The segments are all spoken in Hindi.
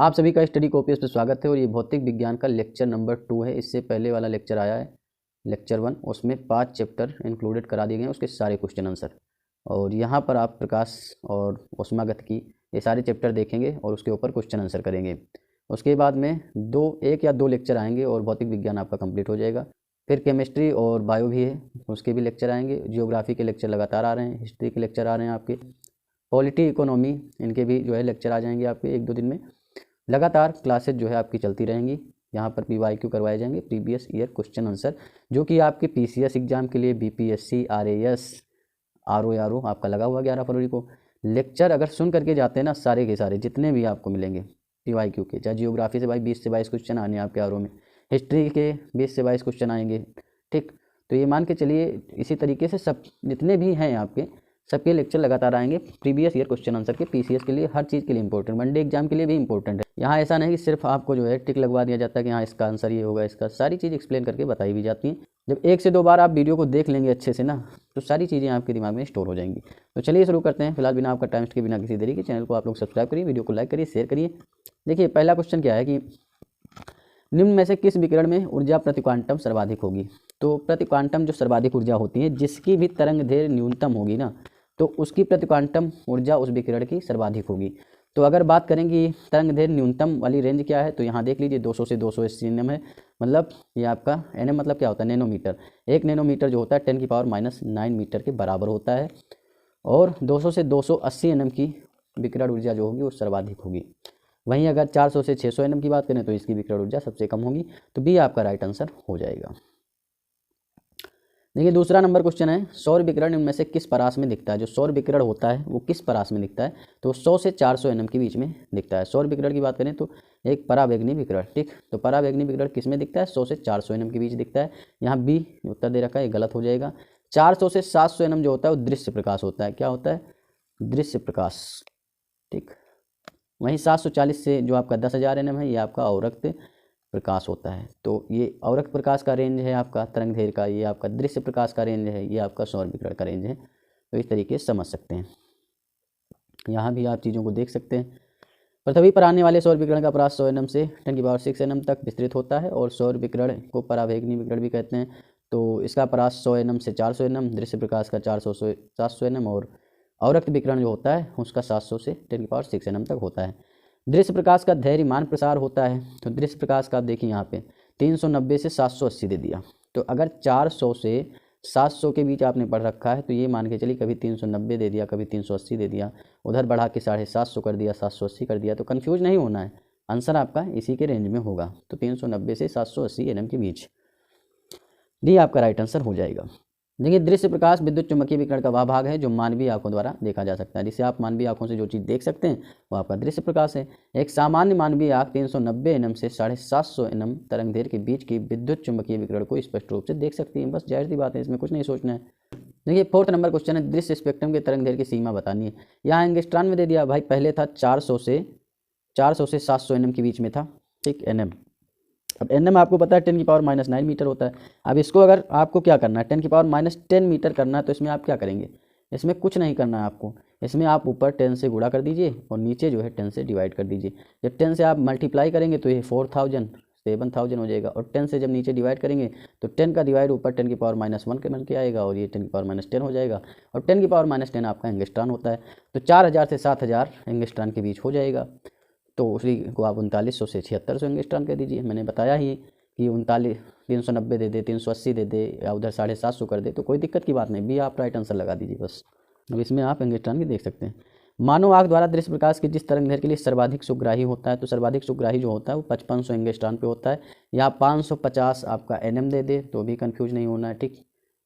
आप सभी का स्टडी कॉपीज पे स्वागत है और ये भौतिक विज्ञान का लेक्चर नंबर 2 है। इससे पहले वाला लेक्चर आया है लेक्चर 1, उसमें 5 चैप्टर इंक्लूडेड करा दिए गए हैं, उसके सारे क्वेश्चन आंसर। और यहाँ पर आप प्रकाश और ऊष्मागतिकी ये सारे चैप्टर देखेंगे और उसके ऊपर क्वेश्चन आंसर करेंगे। उसके बाद में एक या दो लेक्चर आएंगे और भौतिक विज्ञान आपका कंप्लीट हो जाएगा। फिर केमिस्ट्री और बायो भी है, उसके भी लेक्चर आएंगे। जियोग्राफी के लेक्चर लगातार आ रहे हैं, हिस्ट्री के लेक्चर आ रहे हैं आपके, पॉलिटी इकोनॉमी इनके भी जो है लेक्चर आ जाएंगे आपके 1-2 दिन में। लगातार क्लासेज जो है आपकी चलती रहेंगी। यहाँ पर PYQ करवाए जाएंगे, प्रीवियस ईयर क्वेश्चन आंसर, जो कि आपके PCS एग्जाम के लिए BPSC RAS RO आपका लगा हुआ 11 फरवरी को। लेक्चर अगर सुन करके जाते हैं ना, सारे के सारे जितने भी आपको मिलेंगे PYQ के, चाहे जियोग्राफी से भाई 20 से 22 क्वेश्चन आने आपके RO में, हिस्ट्री के 20 से 22 क्वेश्चन आएंगे। ठीक, तो ये मान के चलिए इसी तरीके से सब जितने भी हैं आपके सबके लेक्चर लगातार आएंगे। प्रीवियस ईयर क्वेश्चन आंसर के PCS के लिए हर चीज़ के लिए इंपॉर्टेंट, वनडे एग्जाम के लिए भी इंपॉर्टेंट है। यहाँ ऐसा नहीं कि सिर्फ आपको जो है टिक लगवा दिया जाता है कि हाँ इसका आंसर ये होगा, इसका सारी चीज़ एक्सप्लेन करके बताई भी जाती हैं। जब 1 से 2 बार आप वीडियो को देख लेंगे अच्छे से ना, तो सारी चीज़ें आपके दिमाग में स्टोर हो जाएंगी। तो चलिए शुरू करते हैं। फिलहाल बिना आपका टाइम वेस्ट के, बिना किसी देरी के, चैनल को आप लोग सब्सक्राइब करिए, वीडियो को लाइक करिए, शेयर करिए। देखिए पहला क्वेश्चन क्या है कि निम्न में से किस विकिरण में ऊर्जा प्रति क्वांटम सर्वाधिक होगी। तो प्रति क्वांटम जो सर्वाधिक ऊर्जा होती है, जिसकी भी तरंग दैर्घ्य न्यूनतम होगी ना, तो उसकी प्रति क्वांटम ऊर्जा उस विकिरण की सर्वाधिक होगी। तो अगर बात करेंगे तरंग दैर्घ्य न्यूनतम वाली रेंज क्या है, तो यहाँ देख लीजिए 200 से 280 nm है। मतलब ये आपका nm मतलब क्या होता है, नैनोमीटर। 1 नैनोमीटर जो होता है 10⁻⁹ मीटर के बराबर होता है। और 200 से 280 nm की विकिरण ऊर्जा जो होगी वो सर्वाधिक होगी। वहीं अगर 400 से 600 nm की बात करें तो इसकी विकिरण ऊर्जा सबसे कम होगी। तो बी आपका राइट आंसर हो जाएगा। देखिए दूसरा नंबर क्वेश्चन है, सौर विकिरण इनमें से किस परास में दिखता है। जो सौर विकिरण होता है वो किस परास में दिखता है, तो 100 से 400 nm के बीच में दिखता है। सौर विकिरण की बात करें तो एक पराबैंगनी विकिरण, ठीक, तो पराबैंगनी विकिरण किस में दिखता है, 100 से 400 nm के बीच दिखता है। यहाँ बी उत्तर दे रखा है, ये गलत हो जाएगा। 400 से 700 nm जो होता है वो दृश्य प्रकाश होता है। क्या होता है, दृश्य प्रकाश, ठीक। वहीं 740 से जो आपका 10,000 nm है, ये आपका अवरक्त प्रकाश होता है। तो ये अवरक्त प्रकाश का रेंज है आपका तरंग दैर्घ्य का, ये आपका दृश्य प्रकाश का रेंज है, ये आपका सौर विकिरण का रेंज है। तो इस तरीके से समझ सकते हैं। यहाँ भी आप चीज़ों को देख सकते हैं। पृथ्वी पर आने वाले सौर विकिरण का परास 100 nm से 10⁻6 nm तक विस्तृत होता है और सौर विकिरण को पराबैंगनी विकिरण भी कहते हैं। तो इसका परास 100 nm से 400 nm, दृश्य प्रकाश का 400 से 700 nm और अवरक्त विकिरण जो होता है उसका 700 से 10⁻6 nm तक होता है। दृश्य प्रकाश का धैर्यमान प्रसार होता है। तो दृश्य प्रकाश का देखिए यहाँ पे 390 से 780 दे दिया। तो अगर 400 से 700 के बीच आपने पढ़ रखा है तो ये मान के चलिए कभी 390 दे दिया, कभी 380 दे दिया, उधर बढ़ा के 750 कर दिया, 780 कर दिया, तो कन्फ्यूज नहीं होना है, आंसर आपका इसी के रेंज में होगा। तो 390 से 780 nm के बीच, ये आपका राइट आंसर हो जाएगा। देखिए दृश्य प्रकाश विद्युत चुम्बकीय विकिरण का वह भाग है जो मानवीय आंखों द्वारा देखा जा सकता है। जिसे आप मानवीय आंखों से जो चीज़ देख सकते हैं वो आपका दृश्य प्रकाश है। एक सामान्य मानवीय आंख 390 nm से 750 nm तरंग दैर्घ्य के बीच की विद्युत चुम्बकीय विकिरण को स्पष्ट रूप से देख सकती है। बस जाहिर सी बात है, इसमें कुछ नहीं सोचना है। देखिए 4th नंबर क्वेश्चन है, दृश्य स्पेक्ट्रम के तरंग दैर्घ्य की सीमा बतानी है। यहाँ एंगस्ट्रॉन में दे दिया भाई, पहले था 400 से 700 nm के बीच में था, ठीक, nm। अब nm आपको पता है 10⁻⁹ मीटर होता है। अब इसको अगर आपको क्या करना है, 10⁻⁻10 मीटर करना है, तो इसमें आप क्या करेंगे, इसमें कुछ नहीं करना है आपको। इसमें आप ऊपर 10 से गुणा कर दीजिए और नीचे जो है 10 से डिवाइड कर दीजिए। जब 10 से आप मल्टीप्लाई करेंगे तो ये 4000 7000 हो जाएगा। और 10 से जब नीचे डिवाइड करेंगे तो 10 का डिवाइड ऊपर 10⁻⁻1 के बन के आएगा और ये 10⁻10 हो जाएगा। और 10⁻10 आपका एंगस्ट्रॉन होता है। तो 4000 से 7000 एंगस्ट्रॉन के बीच हो जाएगा। तो उसी को आप 3900 से 7600 एंगस्ट्रॉन कह दीजिए। मैंने बताया ही कि 390 दे दे, 380 दे दे या उधर 750 कर दे, तो कोई दिक्कत की बात नहीं, भी आप राइट आंसर लगा दीजिए बस। अब इसमें आप एंगस्ट्रॉन भी देख सकते हैं। मानव आंख द्वारा दृश्य प्रकाश के जिस तरंग दैर्घ्य के लिए सर्वाधिक सुग्राही होता है, तो सर्वाधिक सुग्राही जो होता है वो 5500 एंगस्ट्रॉन पे होता है। या 550 आपका nm दे दे तो भी कन्फ्यूज नहीं होना है, ठीक,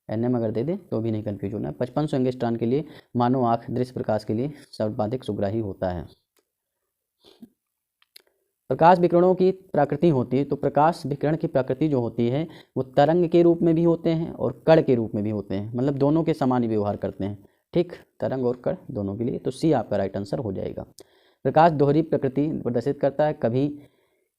nm अगर दे दे तो भी नहीं कन्फ्यूज होना है। 5500 एंगस्ट्रॉन के लिए मानव आंख दृश्य प्रकाश के लिए सर्वाधिक सुग्राही होता है। प्रकाश विकिरणों की प्रकृति होती है, तो प्रकाश विकिरण की प्रकृति जो होती है वो तरंग के रूप में भी होते हैं और कण के रूप में भी होते हैं। मतलब दोनों के समान ही व्यवहार करते हैं, ठीक, तरंग और कण दोनों के लिए। तो सी आपका राइट आंसर हो जाएगा। प्रकाश दोहरी प्रकृति प्रदर्शित करता है, कभी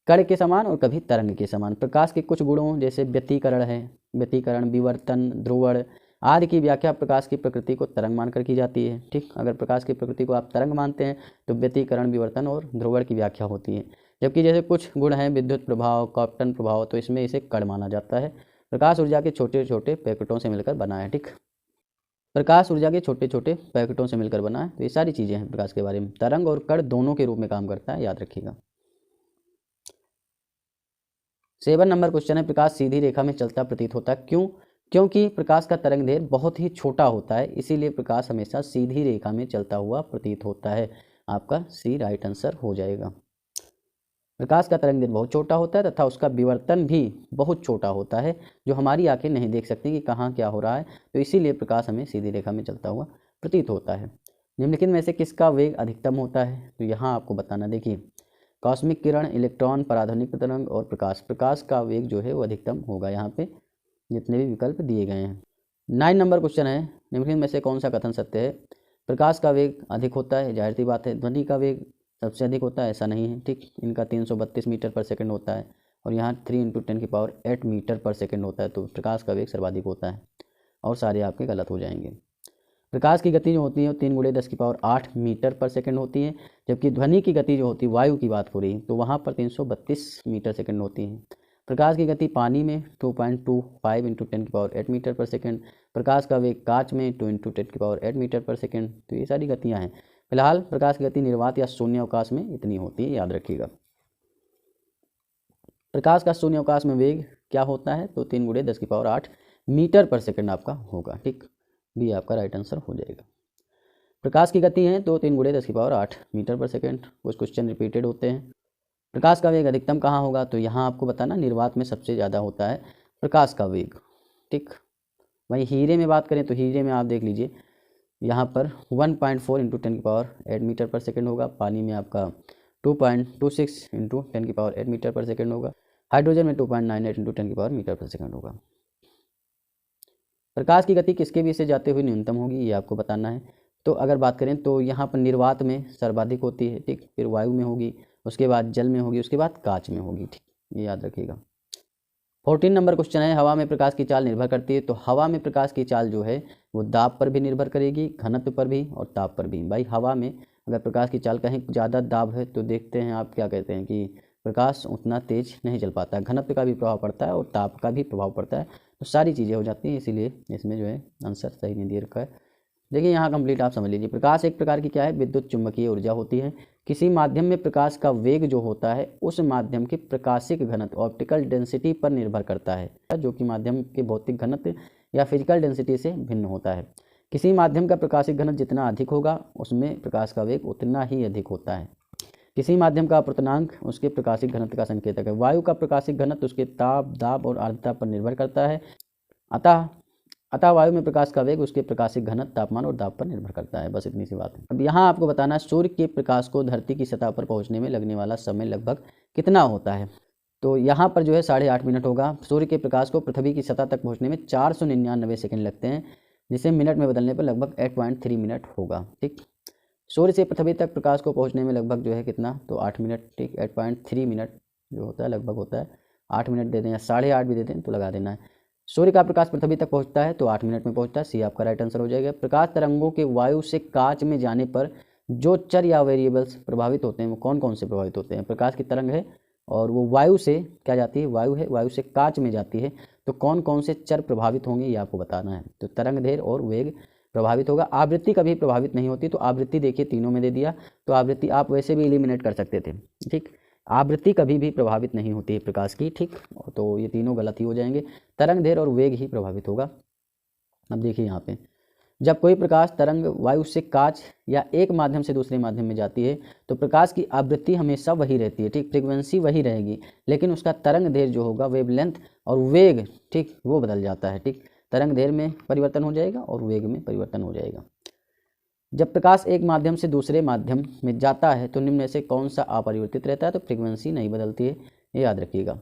कण के समान और कभी तरंग के समान। प्रकाश के कुछ गुणों जैसे व्यतिकरण है, व्यतिकरण, विवर्तन, ध्रुवण आदि की व्याख्या प्रकाश की प्रकृति को तरंग मानकर की जाती है, ठीक। अगर प्रकाश की प्रकृति को आप तरंग मानते हैं तो व्यतिकरण, विवर्तन और ध्रुवण की व्याख्या होती है। जबकि जैसे कुछ गुण हैं विद्युत प्रभाव, क्वांटम प्रभाव, तो इसमें इसे कण माना जाता है। प्रकाश ऊर्जा के छोटे छोटे पैकेटों से मिलकर बना है। ठीक, प्रकाश ऊर्जा के छोटे छोटे पैकेटों से मिलकर बना है। तो ये सारी चीज़ें हैं प्रकाश के बारे में। तरंग और कण दोनों के रूप में काम करता है, याद रखिएगा। 7 नंबर क्वेश्चन है, प्रकाश सीधी रेखा में चलता प्रतीत होता है, क्यों? क्योंकि प्रकाश का तरंग दैर्घ्य बहुत ही छोटा होता है, इसीलिए प्रकाश हमेशा सीधी रेखा में चलता हुआ प्रतीत होता है। आपका सी राइट आंसर हो जाएगा। प्रकाश का तरंग दैर्घ्य बहुत छोटा होता है तथा उसका विवर्तन भी बहुत छोटा होता है, जो हमारी आंखें नहीं देख सकती कि कहाँ क्या हो रहा है, तो इसीलिए प्रकाश हमें सीधी रेखा में चलता हुआ प्रतीत होता है। निम्नलिखित में से किसका वेग अधिकतम होता है? तो यहाँ आपको बताना, देखिए कॉस्मिक किरण, इलेक्ट्रॉन, पराध्वनिक तरंग और प्रकाश। प्रकाश का वेग जो है वो अधिकतम होगा यहाँ पे, जितने भी विकल्प दिए गए हैं। 9 नंबर क्वेश्चन है, निम्नलिखित में से कौन सा कथन सत्य है? प्रकाश का वेग अधिक होता है, जाहिर सी बात है। ध्वनि का वेग सबसे अधिक होता है, ऐसा नहीं है। ठीक, इनका 332 मीटर पर सेकंड होता है और यहाँ 3 × 10⁸ मीटर पर सेकंड होता है, तो प्रकाश का वेग सर्वाधिक होता है और सारे आपके गलत हो जाएंगे। प्रकाश की गति जो होती है वो 3 × 10⁸ मीटर पर सेकंड होती है, जबकि ध्वनि की गति जो होती है, वायु की बात हो रही है, तो वहाँ पर 332 मीटर सेकंड होती है। प्रकाश की गति पानी में 2.25 × 10⁸ मीटर पर सेकंड, प्रकाश का वेग कांच में 2 × 10⁸ मीटर पर सेकंड। तो ये सारी गतियाँ हैं। फिलहाल प्रकाश की गति निर्वात या शून्य अवकाश में इतनी होती है, याद रखिएगा। प्रकाश का शून्य अवकाश में वेग क्या होता है? तो 3 × 10⁸ मीटर पर सेकंड आपका होगा। ठीक, भी आपका राइट आंसर हो जाएगा। प्रकाश की गति है तो 3 × 10⁸ मीटर पर सेकंड। कुछ क्वेश्चन रिपीटेड होते हैं। प्रकाश का वेग अधिकतम कहाँ होगा? तो यहाँ आपको बताना, निर्वात में सबसे ज़्यादा होता है प्रकाश का वेग। ठीक, वहीं हीरे में बात करें तो हीरे में आप देख लीजिए, यहाँ पर 1.4 × 10⁸ मीटर पर सेकंड होगा। पानी में आपका 2.26 × 10⁸ मीटर पर सेकंड होगा। हाइड्रोजन में 2.98 × 10⁸ मीटर पर सेकंड होगा। प्रकाश की गति किसके बीच से जाते हुए न्यूनतम होगी, ये आपको बताना है। तो अगर बात करें तो यहाँ पर निर्वात में सर्वाधिक होती है। ठीक, फिर वायु में होगी, उसके बाद जल में होगी, उसके बाद कांच में होगी। ठीक, ये याद रखिएगा। 14 नंबर क्वेश्चन है, हवा में प्रकाश की चाल निर्भर करती है। तो हवा में प्रकाश की चाल जो है वो दाब पर भी निर्भर करेगी, घनत्व पर भी और ताप पर भी। भाई हवा में अगर प्रकाश की चाल कहीं ज़्यादा दाब है तो देखते हैं आप क्या कहते हैं कि प्रकाश उतना तेज नहीं चल पाता है, घनत्व का भी प्रभाव पड़ता है और ताप का भी प्रभाव पड़ता है, तो सारी चीज़ें हो जाती हैं, इसीलिए इसमें जो है आंसर सही नहीं दे रखा है। देखिए यहाँ कंप्लीट आप समझ लीजिए। प्रकाश एक प्रकार की क्या है? विद्युत चुम्बकीय ऊर्जा होती है। किसी माध्यम में प्रकाश का वेग जो होता है उस माध्यम के प्रकाशिक घनत्व ऑप्टिकल डेंसिटी पर निर्भर करता है, जो कि माध्यम के भौतिक घनत्व या फिजिकल डेंसिटी से भिन्न होता है। किसी माध्यम का प्रकाशिक घनत्व जितना अधिक होगा उसमें प्रकाश का वेग उतना ही अधिक होता है। किसी माध्यम का अपवर्तनांक उसके प्रकाशिक घनत्व का संकेतक है। वायु का प्रकाशिक घनत्व उसके ताप, दाब और आर्द्रता पर निर्भर करता है। अतः वायु में प्रकाश का वेग उसके प्रकाशिक घनत्व, तापमान और दाब पर निर्भर करता है। बस इतनी सी बात है। अब यहाँ आपको बताना है, सूर्य के प्रकाश को धरती की सतह पर पहुँचने में लगने वाला समय लगभग कितना होता है? तो यहाँ पर जो है 8.5 मिनट होगा। सूर्य के प्रकाश को पृथ्वी की सतह तक पहुँचने में 499 सेकंड लगते हैं, जिसे मिनट में बदलने पर लगभग 8.3 मिनट होगा। ठीक, सूर्य से पृथ्वी तक प्रकाश को पहुँचने में लगभग जो है कितना? तो 8 मिनट। ठीक, 8.3 मिनट जो होता है लगभग होता है। 8 मिनट दे दें या 8.5 भी दे दें तो लगा देना है। सूर्य का प्रकाश पृथ्वी तक पहुंचता है तो 8 मिनट में पहुंचता है। सी आपका राइट आंसर हो जाएगा। प्रकाश तरंगों के वायु से कांच में जाने पर जो चर या वेरिएबल्स प्रभावित होते हैं वो कौन कौन से प्रभावित होते हैं? प्रकाश की तरंग है और वो वायु से क्या जाती है? वायु है, वायु से कांच में जाती है, तो कौन कौन से चर प्रभावित होंगे ये आपको बताना है। तो तरंग दैर्घ्य और वेग प्रभावित होगा। आवृत्ति कभी प्रभावित नहीं होती, तो आवृत्ति देखिए तीनों में दे दिया, तो आवृत्ति आप वैसे भी एलिमिनेट कर सकते थे। ठीक, आवृत्ति कभी भी प्रभावित नहीं होती है प्रकाश की। ठीक, तो ये तीनों गलत ही हो जाएंगे। तरंग दैर्घ्य और वेग ही प्रभावित होगा। अब देखिए यहाँ पे, जब कोई प्रकाश तरंग वायु से कांच या एक माध्यम से दूसरे माध्यम में जाती है तो प्रकाश की आवृत्ति हमेशा वही रहती है। ठीक, फ्रीक्वेंसी वही रहेगी, लेकिन उसका तरंग दैर्घ्य जो होगा, वेवलेंथ और वेग, ठीक, वो बदल जाता है। ठीक, तरंग दैर्घ्य में परिवर्तन हो जाएगा और वेग में परिवर्तन हो जाएगा। जब प्रकाश एक माध्यम से दूसरे माध्यम में जाता है तो निम्न में से कौन सा अपरिवर्तित रहता है? तो फ्रीक्वेंसी नहीं बदलती है, ये याद रखिएगा।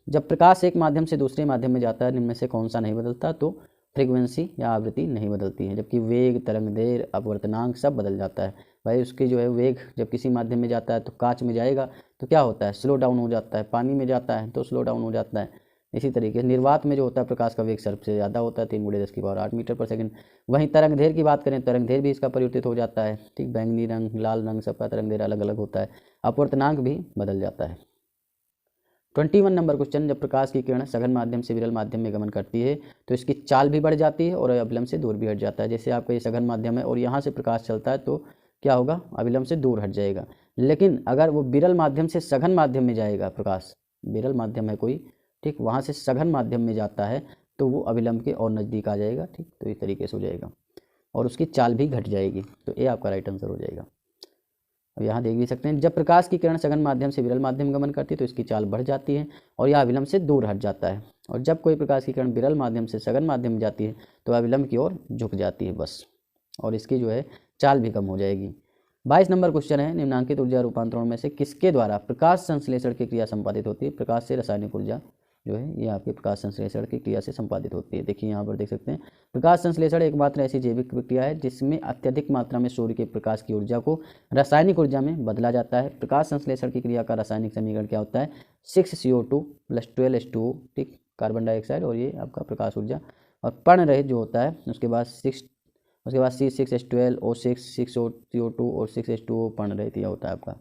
जब प्रकाश एक माध्यम से दूसरे माध्यम में जाता है, निम्न में से कौन सा नहीं बदलता? तो फ्रीक्वेंसी या आवृत्ति नहीं बदलती है, जबकि वेग, तरंग दैर्घ्य, अपवर्तनांक सब बदल जाता है। भाई उसकी जो है वेग जब किसी माध्यम में जाता है तो कांच में जाएगा तो क्या होता है? स्लो डाउन हो जाता है। पानी में जाता है तो स्लो डाउन हो जाता है। इसी तरीके से निर्वात में जो होता है प्रकाश का वेग सर्प से ज़्यादा होता है, 3 × 10⁸ मीटर पर सेकंड। वहीं तरंगधैर्घ्य की बात करें, तरंगधैर्घ्य भी इसका परिवर्तित हो जाता है, ठीक। बैंगनी रंग, लाल रंग, सबका तरंगधैर्घ्य अलग अलग होता है। अपवर्तनांक भी बदल जाता है। 21 नंबर क्वेश्चन, जब प्रकाश की किरण सघन माध्यम से विरल माध्यम में गमन करती है तो इसकी चाल भी बढ़ जाती है और अविलंब से दूर भी हट जाता है। जैसे आपका ये सघन माध्यम है और यहाँ से प्रकाश चलता है तो क्या होगा, अविलंब से दूर हट जाएगा। लेकिन अगर वो विरल माध्यम से सघन माध्यम में जाएगा, प्रकाश विरल माध्यम है कोई, ठीक, वहाँ से सघन माध्यम में जाता है तो वो अविलंब के और नज़दीक आ जाएगा, ठीक। तो इस तरीके से हो जाएगा और उसकी चाल भी घट जाएगी। तो ये आपका राइट आंसर हो जाएगा। अब यहाँ देख भी सकते हैं, जब प्रकाश की किरण सघन माध्यम से विरल माध्यम में गमन करती है तो इसकी चाल बढ़ जाती है और यह अविलंब से दूर हट जाता है। और जब कोई प्रकाश की किरण विरल माध्यम से सघन माध्यम में जाती है तो अविलंब की ओर झुक जाती है बस, और इसकी जो है चाल भी कम हो जाएगी। 22 नंबर क्वेश्चन है, निम्नांकित ऊर्जा रूपांतरण में से किसके द्वारा प्रकाश संश्लेषण की क्रिया संपादित होती है। प्रकाश से रासायनिक ऊर्जा जो है ये आपके प्रकाश संश्लेषण की क्रिया से संपादित होती है। देखिए यहाँ पर देख सकते हैं, प्रकाश संश्लेषण एकमात्र ऐसी जैविक प्रक्रिया है जिसमें अत्यधिक मात्रा में सूर्य के प्रकाश की ऊर्जा को रासायनिक ऊर्जा में बदला जाता है। प्रकाश संश्लेषण की क्रिया का रासायनिक समीकरण क्या होता है, 6CO2 + 12H2O, ठीक, कार्बन डाइऑक्साइड, और ये आपका प्रकाश ऊर्जा। और पर्ण रहित जो होता है उसके बाद C6H12 O6 6CO2 और 6H2O पर्ण रहित यह होता है आपका,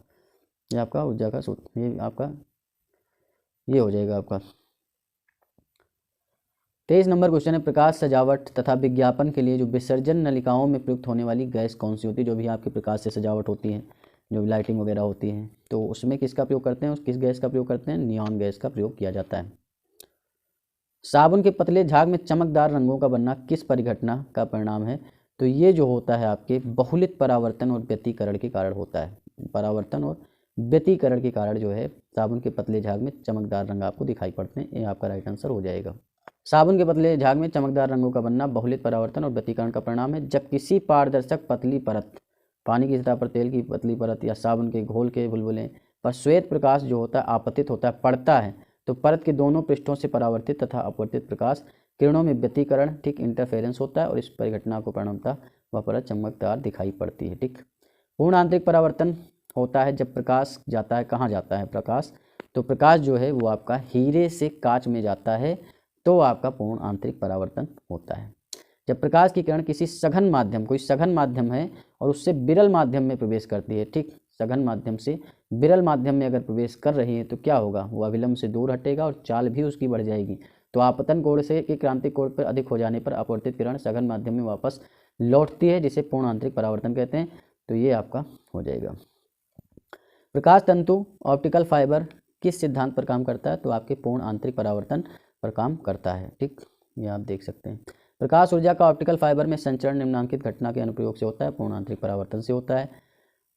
ये आपका ऊर्जा का सूत्र, ये आपका ये हो जाएगा आपका। 23 नंबर क्वेश्चन है, प्रकाश सजावट तथा विज्ञापन के लिए जो विसर्जन नलिकाओं में प्रयुक्त होने वाली गैस कौन सी होती है। जो भी आपके प्रकाश से सजावट होती है, जो लाइटिंग वगैरह होती है, तो उसमें किसका प्रयोग करते हैं, किस गैस का प्रयोग करते हैं, नियॉन गैस का प्रयोग किया जाता है। साबुन के पतले झाग में चमकदार रंगों का बनना किस परिघटना का परिणाम है। तो ये जो होता है आपके बहुलित परावर्तन और व्यतिकरण के कारण होता है। परावर्तन और व्यतिकरण के कारण जो है साबुन के पतले झाग में चमकदार रंग आपको दिखाई पड़ते हैं। ये आपका राइट आंसर हो जाएगा। साबुन के पतले झाग में चमकदार रंगों का बनना बहुलित परावर्तन और व्यतिकरण का परिणाम है। जब किसी पारदर्शक पतली परत, पानी की सतह पर तेल की पतली परत या साबुन के घोल के बुलबुले पर श्वेत प्रकाश जो होता है आपतित होता है, पड़ता है, तो परत के दोनों पृष्ठों से परावर्तित तथा अपवर्तित प्रकाश किरणों में व्यतिकरण, ठीक, इंटरफेरेंस होता है और इस परिघटना को परिणामतः वह परत चमकदार दिखाई पड़ती है, ठीक। पूर्ण आंतरिक परावर्तन होता है जब प्रकाश जाता है, कहाँ जाता है प्रकाश, तो प्रकाश जो है वो आपका हीरे से कांच में जाता है, तो आपका पूर्ण आंतरिक परावर्तन होता है। जब प्रकाश की किरण किसी सघन माध्यम, कोई सघन माध्यम है और उससे विरल माध्यम में प्रवेश करती है, ठीक, सघन माध्यम से विरल माध्यम में अगर प्रवेश कर रही है तो क्या होगा, वो अविलंब से दूर हटेगा और चाल भी उसकी बढ़ जाएगी। तो आपतन कोण से कि क्रांतिक कोण पर अधिक हो जाने पर अपवर्तित किरण सघन माध्यम में वापस लौटती है, जिसे पूर्ण आंतरिक परावर्तन कहते हैं। तो ये आपका हो जाएगा। प्रकाश तंतु ऑप्टिकल फाइबर किस सिद्धांत पर काम करता है, तो आपके पूर्ण आंतरिक परावर्तन पर काम करता है, ठीक, ये आप देख सकते हैं। प्रकाश ऊर्जा का ऑप्टिकल फाइबर में संचरण निम्नलिखित घटना के अनुप्रयोग से होता है, पूर्ण आंतरिक परावर्तन से होता है।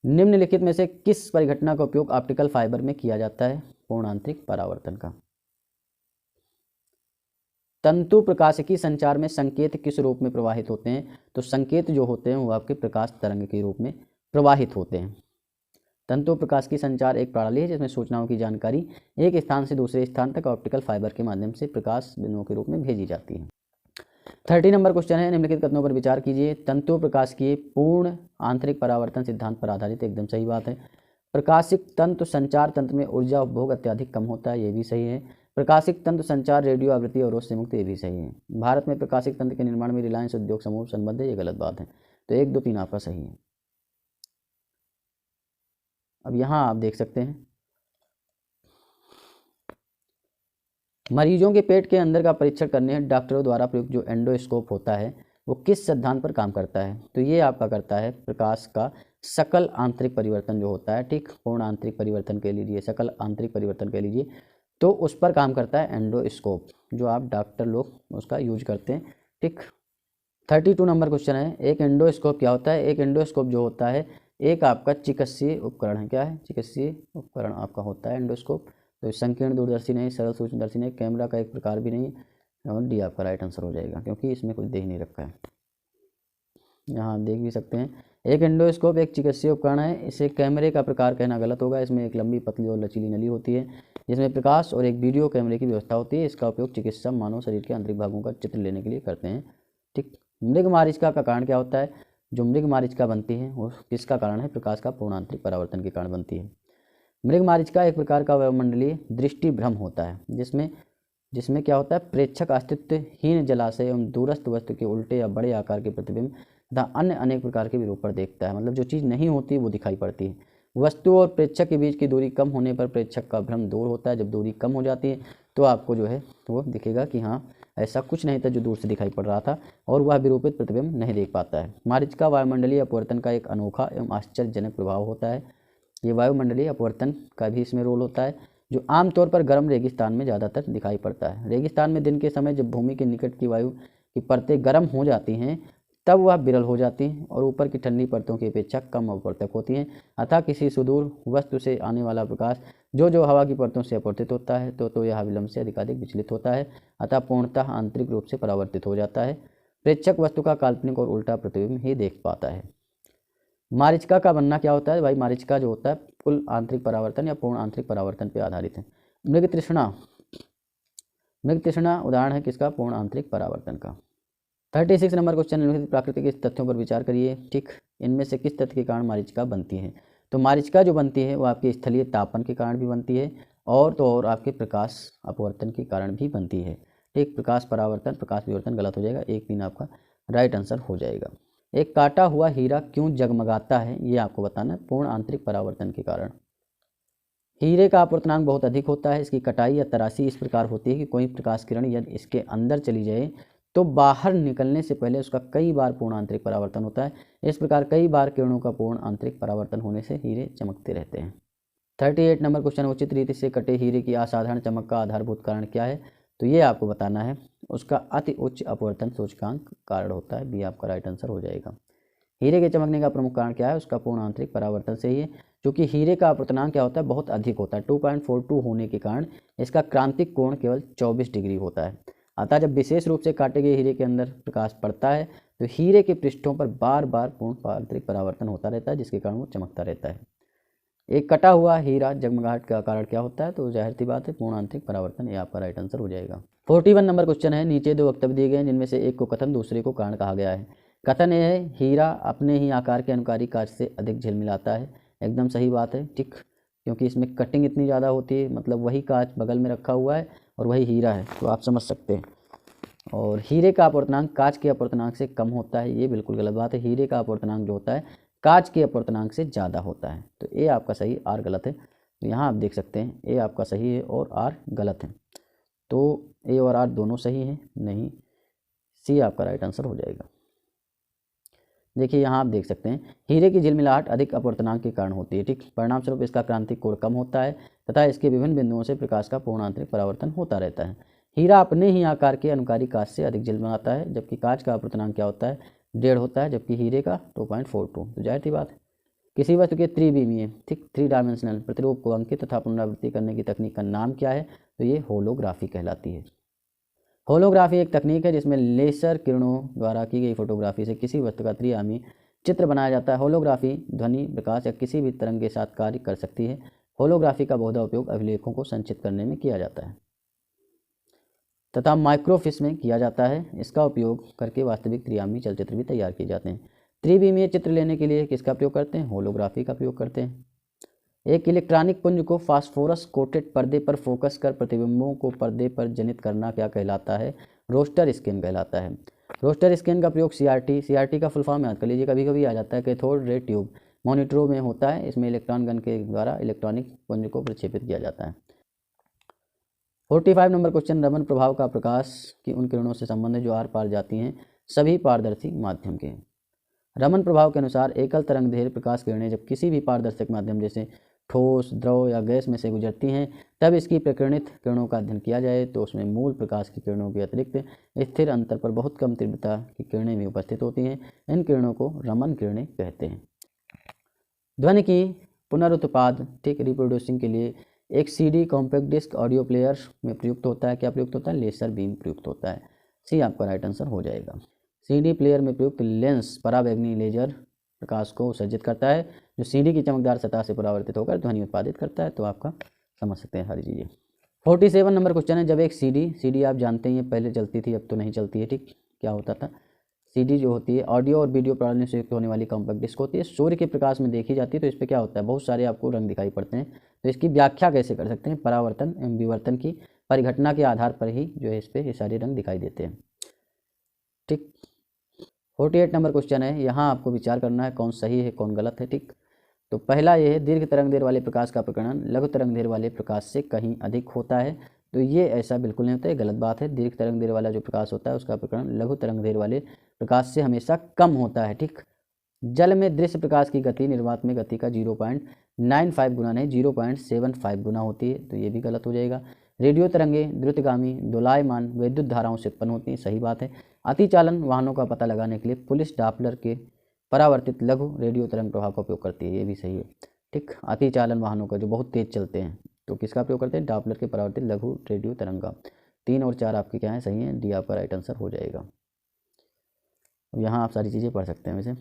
निम्नलिखित में से किस परिघटना का उपयोग ऑप्टिकल फाइबर में किया जाता है, पूर्ण आंतरिक परावर्तन का। तंतु प्रकाशिकी संचार में संकेत किस रूप में प्रवाहित होते हैं, तो संकेत जो होते हैं वो आपके प्रकाश तरंग के रूप में प्रवाहित होते हैं। तंतु प्रकाश की संचार एक प्रणाली है जिसमें सूचनाओं की जानकारी एक स्थान से दूसरे स्थान तक ऑप्टिकल फाइबर के माध्यम से प्रकाश बिंदुओं के रूप में भेजी जाती है। 30 नंबर क्वेश्चन है, निम्नलिखित कथनों पर विचार कीजिए। तंतु प्रकाश की पूर्ण आंतरिक परावर्तन सिद्धांत पर आधारित, एकदम सही बात है। प्रकाशिक तंतु संचार तंत्र में ऊर्जा उपभोग अत्यधिक कम होता है, ये भी सही है। प्रकाशिक तंतु संचार रेडियो आवृत्ति अवरोध से मुक्त, ये भी सही है। भारत में प्रकाशिक तंत्र के निर्माण में रिलायंस उद्योग समूह संबंध है, ये गलत बात है। तो 1, 2, 3 आपका सही है। अब यहाँ आप देख सकते हैं, मरीजों के पेट के अंदर का परीक्षण करने डॉक्टरों द्वारा प्रयुक्त जो एंडोस्कोप होता है वो किस सिद्धांत पर काम करता है, तो ये आपका करता है प्रकाश का सकल आंतरिक परिवर्तन जो होता है, ठीक, पूर्ण आंतरिक परिवर्तन के लीजिए, सकल आंतरिक परिवर्तन के लीजिए, तो उस पर काम करता है एंडोस्कोप, जो आप डॉक्टर लोग उसका यूज करते हैं, ठीक। 32 नंबर क्वेश्चन है, एक एंडोस्कोप क्या होता है। एक एंडोस्कोप जो होता है एक आपका चिकित्सीय उपकरण है। क्या है, चिकित्सीय उपकरण आपका होता है एंडोस्कोप। तो संकीर्ण दूरदर्शी नहीं, सरल सूक्ष्मदर्शी नहीं, कैमरा का एक प्रकार भी नहीं, और डी आपका राइट आंसर हो जाएगा, क्योंकि इसमें कुछ देख नहीं रखा है। यहाँ देख भी सकते हैं, एक एंडोस्कोप एक चिकित्सीय उपकरण है। इसे कैमरे का प्रकार कहना गलत होगा। इसमें एक लंबी, पतली और लचीली नली होती है जिसमें प्रकाश और एक वीडियो कैमरे की व्यवस्था होती है। इसका उपयोग चिकित्सा मानव शरीर के आंतरिक भागों का चित्र लेने के लिए करते हैं, ठीक। मृगमरीचिका का कारण क्या होता है। जो मृगमरीचिका बनती है वो किसका कारण है, प्रकाश का पूर्ण आंतरिक परावर्तन के कारण बनती है। मृगमरीचिका एक प्रकार का वायुमंडलीय दृष्टि भ्रम होता है जिसमें जिसमें क्या होता है, प्रेक्षक अस्तित्वहीन जलाशय एवं दूरस्थ वस्तु के उल्टे या बड़े आकार के प्रतिबिंब तथा अन्य अनेक प्रकार के विरूपण देखता है। मतलब जो चीज़ नहीं होती वो दिखाई पड़ती है। वस्तु और प्रेक्षक के बीच की दूरी कम होने पर प्रेक्षक का भ्रम दूर होता है। जब दूरी कम हो जाती है तो आपको जो है वो दिखेगा कि हाँ ऐसा कुछ नहीं था जो दूर से दिखाई पड़ रहा था, और वह विरूपित प्रतिबिंब नहीं देख पाता है। मारीचिका वायुमंडलीय अपवर्तन का एक अनोखा एवं आश्चर्यजनक प्रभाव होता है। ये वायुमंडलीय अपवर्तन का भी इसमें रोल होता है, जो आमतौर पर गर्म रेगिस्तान में ज़्यादातर दिखाई पड़ता है। रेगिस्तान में दिन के समय जब भूमि के निकट की वायु की परतें गर्म हो जाती हैं तब वह विरल हो जाती हैं और ऊपर की ठंडी परतों की अपेक्षा कम अपवर्तक होती हैं। अतः किसी सुदूर वस्तु से आने वाला प्रकाश जो हवा की परतों से अपवर्तित होता है तो यह विलंब से अधिकाधिक विचलित होता है, अतः पूर्णतः आंतरिक रूप से परावर्तित हो जाता है। प्रेक्षक वस्तु का काल्पनिक और उल्टा प्रतिबिंब ही देख पाता है। मारीचिका का बनना क्या होता है भाई, मारीचिका जो होता है कुल आंतरिक परावर्तन या पूर्ण आंतरिक परावर्तन पर आधारित है। मृग तृष्णा उदाहरण है किसका, पूर्ण आंतरिक परावर्तन का। 36 नंबर क्वेश्चन, निम्नलिखित प्राकृतिक तथ्यों पर विचार करिए। ठीक, इनमें से किस तथ्य के कारण मारीचिका बनती है। तो मारीचिका जो बनती है वो आपके स्थलीय तापन के कारण भी बनती है और आपके प्रकाश अपवर्तन के कारण भी बनती है। ठीक, प्रकाश परावर्तन प्रकाश विवर्तन गलत हो जाएगा, 1-3 आपका राइट आंसर हो जाएगा। एक काटा हुआ हीरा क्यों जगमगाता है ये आपको बताना है, पूर्ण आंतरिक परावर्तन के कारण। हीरे का अपवर्तनांक बहुत अधिक होता है। इसकी कटाई या तराशी इस प्रकार होती है कि कोई प्रकाश किरण यदि इसके अंदर चली जाए तो बाहर निकलने से पहले उसका कई बार पूर्ण आंतरिक परावर्तन होता है। इस प्रकार कई बार किरणों का पूर्ण आंतरिक परावर्तन होने से हीरे चमकते रहते हैं। 38 नंबर क्वेश्चन, उचित रीति से कटे हीरे की असाधारण चमक का आधारभूत कारण क्या है। तो ये आपको बताना है, उसका अति उच्च अपवर्तन सूचकांक कारण होता है। बी आपका राइट आंसर हो जाएगा। हीरे के चमकने का प्रमुख कारण क्या है, उसका पूर्ण आंतरिक परावर्तन से ही है। क्योंकि हीरे का अपवर्तनांक क्या होता है, बहुत अधिक होता है। 2.42 होने के कारण इसका क्रांतिक कोण केवल 24 डिग्री होता है। अतः जब विशेष रूप से काटे गए हीरे के अंदर प्रकाश पड़ता है तो हीरे के पृष्ठों पर बार बार पूर्ण आंतरिक परावर्तन होता रहता है, जिसके कारण वो चमकता रहता है। एक कटा हुआ हीरा जगमगाहट का कारण क्या होता है, तो जाहिर सी बात है पूर्ण आंतरिक परावर्तन, ये आपका राइट आंसर हो जाएगा। 41 नंबर क्वेश्चन है, नीचे 2 वक्तव्य दिए गए हैं जिनमें से एक को कथन दूसरे को कारण कहा गया है। कथन ये है, हीरा अपने ही आकार के अनुकारी कांच से अधिक झिलमिलाता है। एकदम सही बात है। ठीक, क्योंकि इसमें कटिंग इतनी ज़्यादा होती है, मतलब वही कांच बगल में रखा हुआ है और वही हीरा है, तो आप समझ सकते हैं। और हीरे का अपवर्तनांक कांच के अपवर्तनांक से कम होता है, ये बिल्कुल गलत बात है। हीरे का अपवर्तनांक जो होता है कांच के अपवर्तनांक से ज़्यादा होता है। तो ए आपका सही, आर गलत है। तो यहाँ आप देख सकते हैं ए आपका सही है और आर गलत है। तो ए और आर दोनों सही हैं, नहीं, सी आपका राइट आंसर हो जाएगा। देखिए यहाँ आप देख सकते हैं हीरे की झिलमिलाहट अधिक अपवर्तनांक के कारण होती है। ठीक, परिणाम स्वरूप इसका क्रांतिक कोण कम होता है तथा इसके विभिन्न बिंदुओं से प्रकाश का पूर्ण आंतरिक परावर्तन होता रहता है। हीरा अपने ही आकार के अनुकारी कांच से अधिक झिलमिलाता है, जबकि कांच का अपवर्तनांक क्या होता है, 1.5 होता है, जबकि हीरे का 2.42। तो जाहिर सी बात है। किसी वस्तु के त्रिविमीय, ठीक, 3 डायमेंशनल प्रतिरूप को अंकित तथा पुनरावृत्ति करने की तकनीक का नाम क्या है, तो ये होलोग्राफी कहलाती है। होलोग्राफी एक तकनीक है जिसमें लेसर किरणों द्वारा की गई फोटोग्राफी से किसी वस्तु का त्रिआयामी चित्र बनाया जाता है। होलोग्राफी ध्वनि, प्रकाश या किसी भी तरंग के साथ कार्य कर सकती है। होलोग्राफी का बहुधा उपयोग अभिलेखों को संचित करने में किया जाता है तथा माइक्रोफिल्म में किया जाता है। इसका उपयोग करके वास्तविक त्रिआयामी चलचित्र भी तैयार किए जाते हैं। त्रिविमीय चित्र लेने के लिए किसका प्रयोग करते हैं, होलोग्राफी का प्रयोग करते हैं। एक इलेक्ट्रॉनिक पुंज को फास्फोरस कोटेड पर्दे पर फोकस कर प्रतिबिंबों को पर्दे पर जनित करना क्या कहलाता है, रोस्टर स्कैन कहलाता है। रोस्टर स्कैन का प्रयोग सीआरटी का फुल फॉर्म याद कर लीजिए, कभी कभी आ जाता है। कैथोड रे ट्यूब मॉनिटरों में होता है। इसमें इलेक्ट्रॉन गन के द्वारा इलेक्ट्रॉनिक पुंज को प्रक्षेपित किया जाता है। 45 नंबर क्वेश्चन, रमन प्रभाव का प्रकाश की उन किरणों से संबंध है जो आर पार जाती हैं सभी पारदर्शी माध्यम के। रमन प्रभाव के अनुसार एकल तरंगदैर्घ्य प्रकाश किरणें जब किसी भी पारदर्शक माध्यम जैसे ठोस, द्रव या गैस में से गुजरती हैं तब इसकी प्रकीर्णित किरणों का अध्ययन किया जाए तो उसमें मूल प्रकाश की किरणों के अतिरिक्त स्थिर अंतर पर बहुत कम तीव्रता की किरणें भी उपस्थित होती हैं। इन किरणों को रमन किरणें कहते हैं। ध्वनि की पुनरुत्पाद, ठीक, रिप्रोड्यूसिंग के लिए एक CD compact disc audio player में प्रयुक्त होता है। क्या प्रयुक्त होता है, लेसर बीम प्रयुक्त होता है। सी आपका राइट आंसर हो जाएगा। सीडी प्लेयर में प्रयुक्त लेंस पराबैंगनी लेजर प्रकाश को उत्सर्जित करता है जो सीडी की चमकदार सतह से परावर्तित होकर ध्वनि उत्पादित करता है। तो आपका समझ सकते हैं सारी चीज़ें। 47 नंबर क्वेश्चन है, जब एक सीडी आप जानते हैं पहले चलती थी, अब तो नहीं चलती है। ठीक, क्या होता था, सीडी जो होती है ऑडियो और वीडियो प्रणाली से युक्त होने वाली कॉम्पैक्ट डिस्क होती है। सूर्य के प्रकाश में देखी जाती है तो इस पर क्या होता है, बहुत सारे आपको रंग दिखाई पड़ते हैं। तो इसकी व्याख्या कैसे कर सकते हैं, परावर्तन एवं विवर्तन की परिघटना के आधार पर ही जो है इस पर ये सारे रंग दिखाई देते हैं। ठीक, 48 नंबर क्वेश्चन है, यहाँ आपको विचार करना है कौन सही है कौन गलत है। ठीक, तो पहला ये है, दीर्घ तरंग दैर्घ्य वाले प्रकाश का प्रकरण लघु तरंग दैर्घ्य वाले प्रकाश से कहीं अधिक होता है। तो ये ऐसा बिल्कुल नहीं होता है, गलत बात है। दीर्घ तरंग दैर्घ्य वाला जो प्रकाश होता है उसका प्रकरण लघु तरंग दैर्घ्य वाले प्रकाश से हमेशा कम होता है। ठीक, जल में दृश्य प्रकाश की गति निर्वात में गति का 0.95 गुना नहीं 0.75 गुना होती है, तो ये भी गलत हो जाएगा। रेडियो तरंगे द्रुतगामी दोलायमान विद्युत धाराओं से उत्पन्न होती हैं, सही बात है। अतिचालन वाहनों का पता लगाने के लिए पुलिस डॉपलर के परावर्तित लघु रेडियो तरंग प्रभाव का उपयोग करती है, ये भी सही है। ठीक, अतिचालन वाहनों का जो बहुत तेज चलते हैं तो किसका प्रयोग करते हैं, डॉपलर के परावर्तित लघु रेडियो तरंग का। 3 और 4 आपके क्या है, सही है, डी आपका राइट आंसर हो जाएगा। यहाँ आप सारी चीज़ें पढ़ सकते हैं वैसे।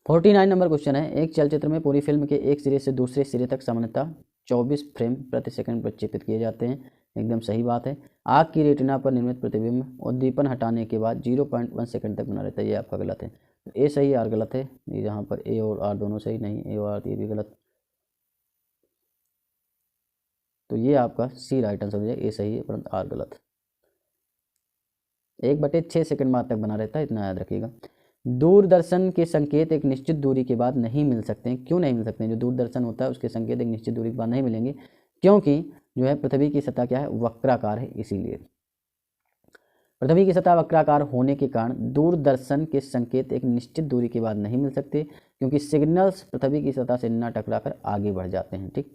49 नंबर क्वेश्चन है, एक चलचित्र में पूरी फिल्म के एक सिरे से दूसरे सिरे तक सामान्यतः 24 फ्रेम प्रति सेकंड प्रक्षेपित किए जाते हैं, एकदम सही बात है। आग की रेटिना पर निर्मित प्रतिबिंब उद्दीपन हटाने के बाद 0.1 सेकंड तक बना रहता है, ये आपका गलत है। तो ए सही आर गलत है, ये यहाँ पर ए और आर दोनों सही नहीं, ए और आर ये भी गलत, तो ये आपका सी राइट आंसर हो जाएगा, ए सही है परंतु आर गलत। 1/6 सेकंड बाद तक बना रहता है, इतना याद रखिएगा। दूरदर्शन के संकेत एक निश्चित दूरी के बाद नहीं मिल सकते हैं, क्यों नहीं मिल सकते हैं, जो दूरदर्शन होता है उसके संकेत एक निश्चित दूरी के बाद नहीं मिलेंगे, क्योंकि जो है पृथ्वी की सतह क्या है, वक्राकार है, इसीलिए पृथ्वी की सतह वक्राकार होने के कारण दूरदर्शन के संकेत एक निश्चित दूरी के बाद नहीं मिल सकते, क्योंकि सिग्नल्स पृथ्वी की सतह से न टकराकर आगे बढ़ जाते हैं। ठीक,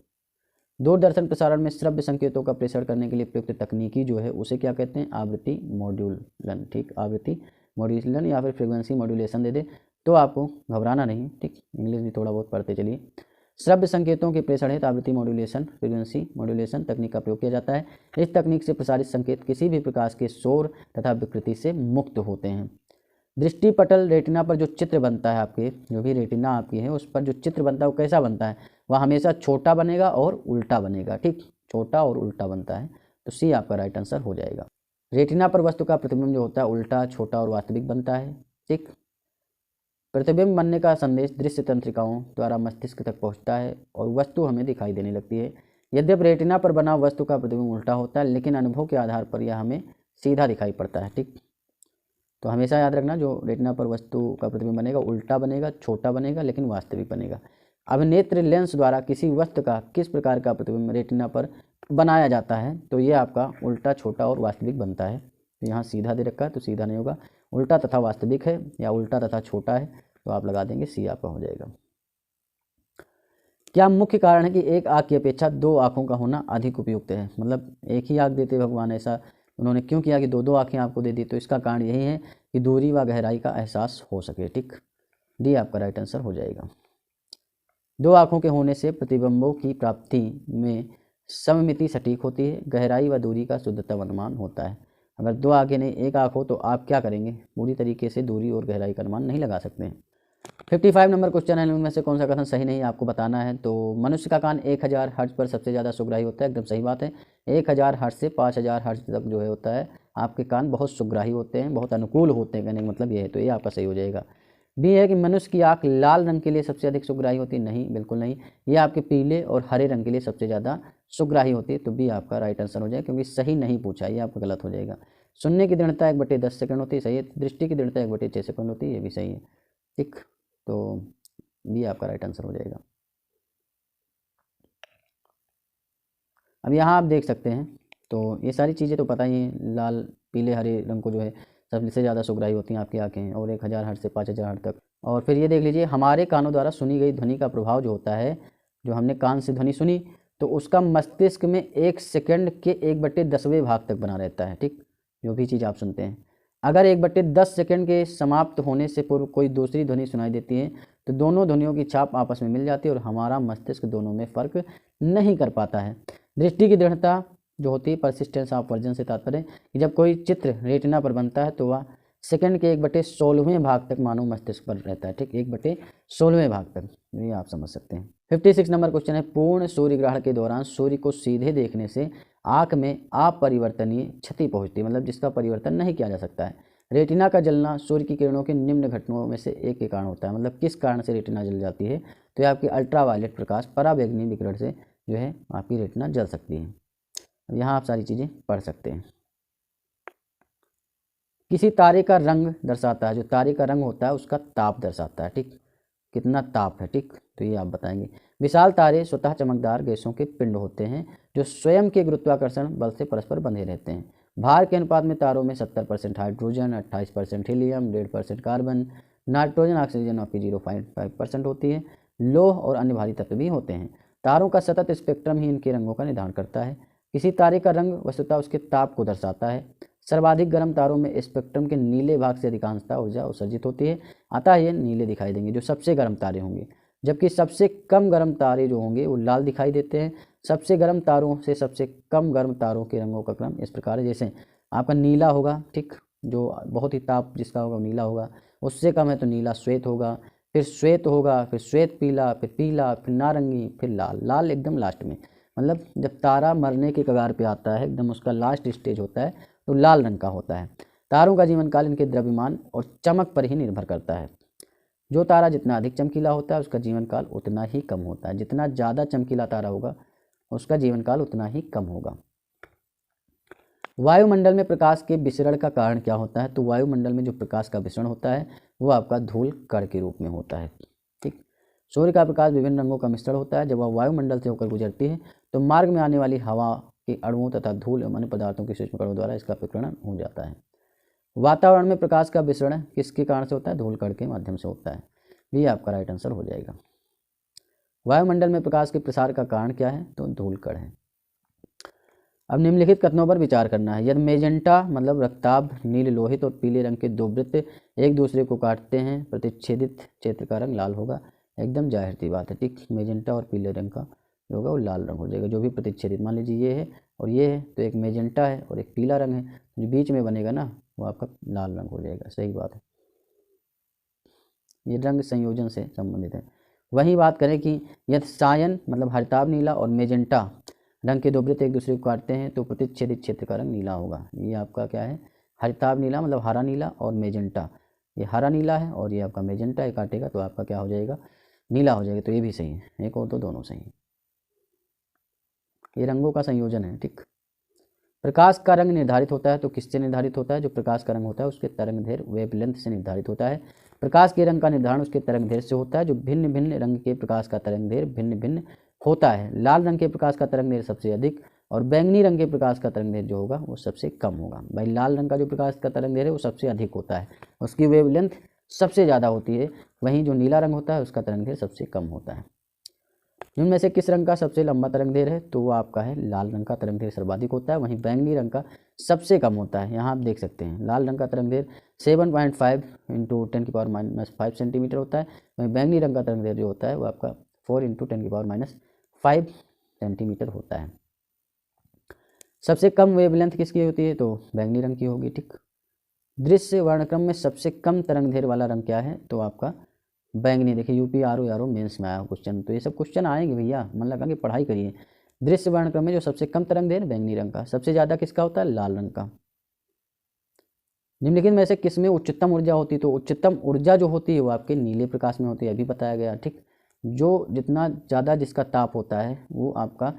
दूरदर्शन प्रसारण में श्रव्य संकेतों का प्रेषण करने के लिए प्रयुक्त तकनीकी जो है उसे क्या कहते हैं, आवृत्ति मॉड्यूलन। ठीक, आवृत्ति मॉड्यूलन या फिर फ्रीक्वेंसी मॉड्यूलेशन दे दे तो आपको घबराना नहीं। ठीक, इंग्लिश भी थोड़ा बहुत पढ़ते चलिए। श्रव्य संकेतों के प्रेषण हेतु आवृत्ति मॉड्यूलेशन फ्रीक्वेंसी मॉड्यूलेशन तकनीक का प्रयोग किया जाता है। इस तकनीक से प्रसारित संकेत किसी भी प्रकार के शोर तथा विकृति से मुक्त होते हैं। दृष्टिपटल रेटिना पर जो चित्र बनता है, आपके जो भी रेटिना आपकी है उस पर जो चित्र बनता है वो कैसा बनता है, वह हमेशा छोटा बनेगा और उल्टा बनेगा। ठीक, छोटा और उल्टा बनता है, तो सी आपका राइट आंसर हो जाएगा। रेटिना पर वस्तु का प्रतिबिंब जो होता है उल्टा छोटा और वास्तविक बनता है। ठीक, प्रतिबिंब बनने का संदेश दृश्य तंत्रिकाओं द्वारा मस्तिष्क तक पहुंचता है और वस्तु हमें दिखाई देने लगती है। यद्यपि रेटिना पर बना वस्तु का प्रतिबिंब उल्टा होता है, लेकिन अनुभव के आधार पर यह हमें सीधा दिखाई पड़ता है। ठीक, तो हमेशा याद रखना जो रेटिना पर वस्तु का प्रतिबिंब बनेगा उल्टा बनेगा, छोटा बनेगा, लेकिन वास्तविक बनेगा। अब नेत्र लेंस द्वारा किसी वस्तु का किस प्रकार का प्रतिबिंब रेटिना पर बनाया जाता है, तो ये आपका उल्टा छोटा और वास्तविक बनता है। तो यहाँ सीधा दे रखा है तो सीधा नहीं होगा, उल्टा तथा वास्तविक है या उल्टा तथा छोटा है, तो आप लगा देंगे सी आपका हो जाएगा। क्या मुख्य कारण है कि एक आँख की अपेक्षा 2 आँखों का होना अधिक उपयुक्त है, मतलब एक ही आँख देते भगवान ऐसा उन्होंने क्यों किया कि 2 आँखें आपको दे दी, तो इसका कारण यही है कि दूरी व गहराई का एहसास हो सके। ठीक, डी आपका राइट आंसर हो जाएगा। 2 आँखों के होने से प्रतिबिंबों की प्राप्ति में सममिति सटीक होती है, गहराई व दूरी का शुद्धतम अनुमान होता है। अगर 2 आँखें नहीं 1 आँख हो तो आप क्या करेंगे, पूरी तरीके से दूरी और गहराई का अनुमान नहीं लगा सकते हैं। 55 नंबर क्वेश्चन है, उनमें से कौन सा कथन सही नहीं आपको बताना है। तो मनुष्य का कान 1000 हर्ट्ज पर सबसे ज़्यादा सुग्राही होता है, एकदम सही बात है। 1000 हर्ट्ज से 5000 हर्ट्ज तक जो है होता है आपके कान बहुत सुग्राही होते हैं, बहुत अनुकूल होते हैं, कहने का मतलब ये है, तो ये आपका सही हो जाएगा। बी है कि मनुष्य की आँख लाल रंग के लिए सबसे अधिक सुग्राही होती है, नहीं बिल्कुल नहीं, ये आपके पीले और हरे रंग के लिए सबसे ज़्यादा सुग्राही होती है, तो बी आपका राइट आंसर हो जाएगा, क्योंकि सही नहीं पूछा, ये आपका गलत हो जाएगा। सुनने की दृढ़ता 1/10 सेकंड होती है, सही है। दृष्टि की दृढ़ता 1/6 सेकंड होती है, ये भी सही है। ठीक, तो बी आपका राइट आंसर हो जाएगा। अब यहाँ आप देख सकते हैं, तो ये सारी चीज़ें तो पता ही है, लाल पीले हरे रंग को जो है सबसे ज़्यादा सुग्राही होती हैं आपकी आँखें, और 1000 हर्ट्ज से 5000 हर्ट्ज तक। और फिर ये देख लीजिए, हमारे कानों द्वारा सुनी गई ध्वनि का प्रभाव जो होता है, जो हमने कान से ध्वनि सुनी तो उसका मस्तिष्क में 1 सेकंड के 1/10वें भाग तक बना रहता है। ठीक, जो भी चीज़ आप सुनते हैं, अगर 1/10 सेकंड के समाप्त होने से पूर्व कोई दूसरी ध्वनि सुनाई देती है तो दोनों ध्वनियों की छाप आपस में मिल जाती है और हमारा मस्तिष्क दोनों में फ़र्क नहीं कर पाता है। दृष्टि की दृढ़ता जो होती है, परसिस्टेंस ऑफ वर्जन से तात्पर्य कि जब कोई चित्र रेटिना पर बनता है तो वह सेकंड के 1/16वें भाग तक मानव मस्तिष्क पर रहता है। ठीक, 1/16वें भाग तक, ये आप समझ सकते हैं। 56 नंबर क्वेश्चन है, पूर्ण सूर्य ग्रहण के दौरान सूर्य को सीधे देखने से आँख में अपरिवर्तनीय क्षति पहुँचती है, मतलब जिसका परिवर्तन नहीं किया जा सकता है। रेटिना का जलना सूर्य की किरणों के निम्न घटनाओं में से एक के कारण होता है, मतलब किस कारण से रेटिना जल जाती है, तो ये आपकी अल्ट्रावायलेट प्रकाश पराबैंगनी विकिरण से जो है आपकी रेटिना जल सकती है। यहाँ आप सारी चीज़ें पढ़ सकते हैं। किसी तारे का रंग दर्शाता है, जो तारे का रंग होता है उसका ताप दर्शाता है, ठीक, कितना ताप है, ठीक, तो ये आप बताएंगे। विशाल तारे स्वतः चमकदार गैसों के पिंड होते हैं जो स्वयं के गुरुत्वाकर्षण बल से परस्पर बंधे रहते हैं। भार के अनुपात में तारों में 70% hydrogen, 28% helium, 1.5% carbon, nitrogen, oxygen आपकी 0.5% होती है। लौह और अन्य भारी तत्व भी होते हैं। तारों का सतत स्पेक्ट्रम ही इनके रंगों का निर्धारण करता है। किसी तारे का रंग वस्तुतः उसके ताप को दर्शाता है। सर्वाधिक गर्म तारों में स्पेक्ट्रम के नीले भाग से अधिकांशतः ऊर्जा उत्सर्जित होती है, अतः ये नीले दिखाई देंगे, जो सबसे गर्म तारे होंगे। जबकि सबसे कम गर्म तारे जो होंगे वो लाल दिखाई देते हैं। सबसे गर्म तारों से सबसे कम गर्म तारों के रंगों का क्रम इस प्रकार है, जैसे आपका नीला होगा, ठीक, जो बहुत ही ताप जिसका होगा नीला होगा। उससे कम है तो नीला श्वेत होगा, फिर श्वेत होगा, फिर श्वेत पीला, फिर पीला, फिर नारंगी, फिर लाल। लाल एकदम लास्ट में, मतलब जब तारा मरने के कगार पे आता है, एकदम उसका लास्ट स्टेज होता है, तो लाल रंग का होता है। तारों का जीवन काल इनके द्रव्यमान और चमक पर ही निर्भर करता है। जो तारा जितना अधिक चमकीला होता है उसका जीवन काल उतना ही कम होता है। जितना ज़्यादा चमकीला तारा होगा उसका जीवन काल उतना ही कम होगा। वायुमंडल में प्रकाश के विसरण का कारण क्या होता है? तो वायुमंडल में जो प्रकाश का विसरण होता है वो आपका धूल कण के रूप में होता है, ठीक। सूर्य का प्रकाश विभिन्न रंगों का मिश्रण होता है। जब वह वायुमंडल से होकर गुजरती है तो मार्ग में आने वाली हवा के अणुओं तथा धूल एवं अन्य पदार्थों के सूक्ष्म कणों द्वारा इसका विकिरण हो जाता है। वातावरण में प्रकाश का विसरण किसके कारण से होता है? धूल कण के माध्यम से होता है। ये आपका राइट आंसर हो जाएगा। वायुमंडल में प्रकाश के प्रसार का कारण क्या है? तो धूल कण है। अब निम्नलिखित कथनों पर विचार करना है। यदि मेजेंटा मतलब रक्ताभ, नील लोहित और पीले रंग के दो वृत्त एक दूसरे को काटते हैं, प्रतिच्छेदित क्षेत्र का रंग लाल होगा। एकदम जाहिर सी बात है, ठीक। मेजेंटा और पीले रंग का जो होगा वो लाल रंग हो जाएगा। जो भी प्रतिच्छेदित, मान लीजिए ये है और ये है, तो एक मेजेंटा है और एक पीला रंग है, जो बीच में बनेगा ना वो आपका लाल रंग हो जाएगा। सही बात है, ये रंग संयोजन से संबंधित है। वहीं बात करें कि यदि सायन मतलब हरिताभ नीला और मेजेंटा रंग के दो वृत्त एक दूसरे को काटते हैं तो प्रतिच्छेदित क्षेत्र का रंग नीला होगा। ये आपका क्या है? हरिताभ नीला मतलब हरा नीला, और मेजेंटा ये हरा नीला है और ये आपका मेजेंटा है, काटेगा तो आपका क्या हो जाएगा? नीला हो जाएगा। तो ये भी सही है, एक और तो दोनों सही है। ये रंगों का संयोजन है, ठीक। प्रकाश का रंग निर्धारित होता है तो किससे निर्धारित होता है? जो प्रकाश का रंग होता है उसके तरंगदैर्घ्य वेवलेंथ से निर्धारित होता है। प्रकाश के रंग का निर्धारण उसके तरंगदैर्घ्य से होता है। जो भिन्न भिन्न रंग के प्रकाश का तरंगदैर्घ्य भिन्न भिन्न होता है। लाल रंग के प्रकाश का तरंगदैर्घ्य सबसे अधिक और बैंगनी रंग के प्रकाश का तरंगदैर्घ्य जो होगा वो सबसे कम होगा। भाई लाल रंग का जो प्रकाश का तरंगदैर्घ्य है वो सबसे अधिक होता है, उसकी वेवलेंथ सबसे ज़्यादा होती है। वहीं जो नीला रंग होता है उसका तरंगदैर्घ्य सबसे कम होता है। जिनमें से किस रंग का सबसे लंबा तरंगदैर्घ्य है? तो वो आपका है लाल रंग का तरंगदैर्घ्य सर्वाधिक होता है। वहीं बैंगनी रंग का सबसे कम होता है। यहाँ आप देख सकते हैं लाल रंग का तरंगदैर्घ्य 7.5 × 10⁻⁵ सेंटीमीटर होता है। वहीं बैंगनी रंग का तरंगदैर्घ्य जो होता है वो आपका 4 × 10⁻⁵ सेंटीमीटर होता है। सबसे कम वेवलेंथ किसकी होती है? तो बैंगनी रंग की होगी, ठीक। दृश्य वर्णक्रम में सबसे कम तरंगदैर्घ्य वाला रंग क्या है? तो आपका बैंगनी। देखिए यूपी आर ओ मेंस में आया क्वेश्चन, तो ये सब क्वेश्चन आएंगे भैया, मन लगा के पढ़ाई करिए। दृश्य वर्णक्रम में जो सबसे कम तरंगदैर्घ्य बैंगनी रंग का, सबसे ज़्यादा किसका होता है? लाल रंग का। निम्नलिखित में से किसमें उच्चतम ऊर्जा होती है? तो उच्चतम ऊर्जा जो होती है वो आपके नीले प्रकाश में होती है, अभी बताया गया, ठीक। जो जितना ज़्यादा जिसका ताप होता है वो आपका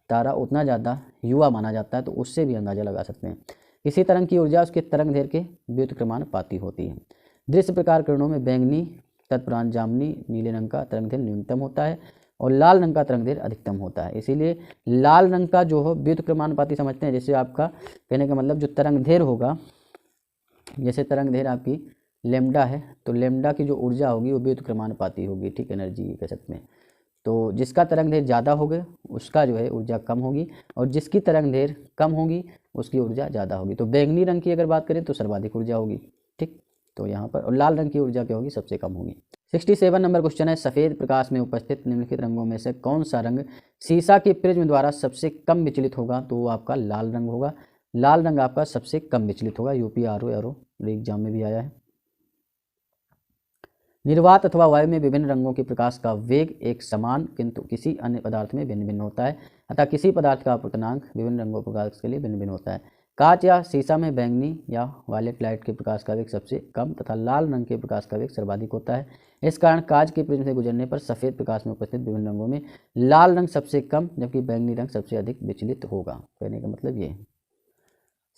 तारा उतना ज़्यादा युवा माना जाता है, तो उससे भी अंदाज़ा लगा सकते हैं। इसी तरंग की ऊर्जा उसके तरंगदैर्घ्य के व्युत्क्रमानुपाती होती है। दृश्य प्रकार किरणों में बैंगनी, तत्परांत जामुनी, नीले रंग का तरंगदैर्घ्य न्यूनतम होता है और लाल रंग का तरंगदैर्घ्य अधिकतम होता है। इसीलिए लाल रंग का जो हो व्युत्क्रमानुपाती समझते हैं। जैसे आपका कहने का मतलब जो तरंगदैर्घ्य होगा, जैसे तरंगदैर्घ्य आपकी लेमडा है तो लेमडा की जो ऊर्जा होगी वो व्युत्क्रमानुपाती होगी, ठीक, एनर्जी कह सकते हैं। तो जिसका तरंगदैर्घ्य ज़्यादा होगा उसका जो है ऊर्जा कम होगी, और जिसकी तरंगदैर्घ्य कम होगी उसकी ऊर्जा ज़्यादा होगी। तो बैंगनी रंग की अगर बात करें तो सर्वाधिक ऊर्जा होगी, ठीक। तो यहाँ पर और लाल रंग की ऊर्जा क्या होगी? सबसे कम होगी। 67 नंबर क्वेश्चन है, सफ़ेद प्रकाश में उपस्थित निम्नलिखित रंगों में से कौन सा रंग सीसा के प्रिज्म द्वारा सबसे कम विचलित होगा? तो वो आपका लाल रंग होगा। लाल रंग आपका सबसे कम विचलित होगा। यूपी आर ओ एग्जाम में भी आया है। निर्वात अथवा वायु में विभिन्न रंगों के प्रकाश का वेग एक समान किंतु किसी अन्य पदार्थ में भिन्न भिन्न होता है, अतः किसी पदार्थ का अपवर्तनांक विभिन्न रंगों प्रकाश के लिए भिन्न भिन्न होता है। कांच या शीशा में बैंगनी या वायलेट लाइट के प्रकाश का वेग सबसे कम तथा लाल रंग के प्रकाश का वेग सर्वाधिक होता है। इस कारण कांच के प्रिज्म से गुजरने पर सफ़ेद प्रकाश में उपस्थित विभिन्न रंगों में लाल रंग सबसे कम जबकि बैंगनी रंग सबसे अधिक विचलित होगा। कहने का मतलब ये है।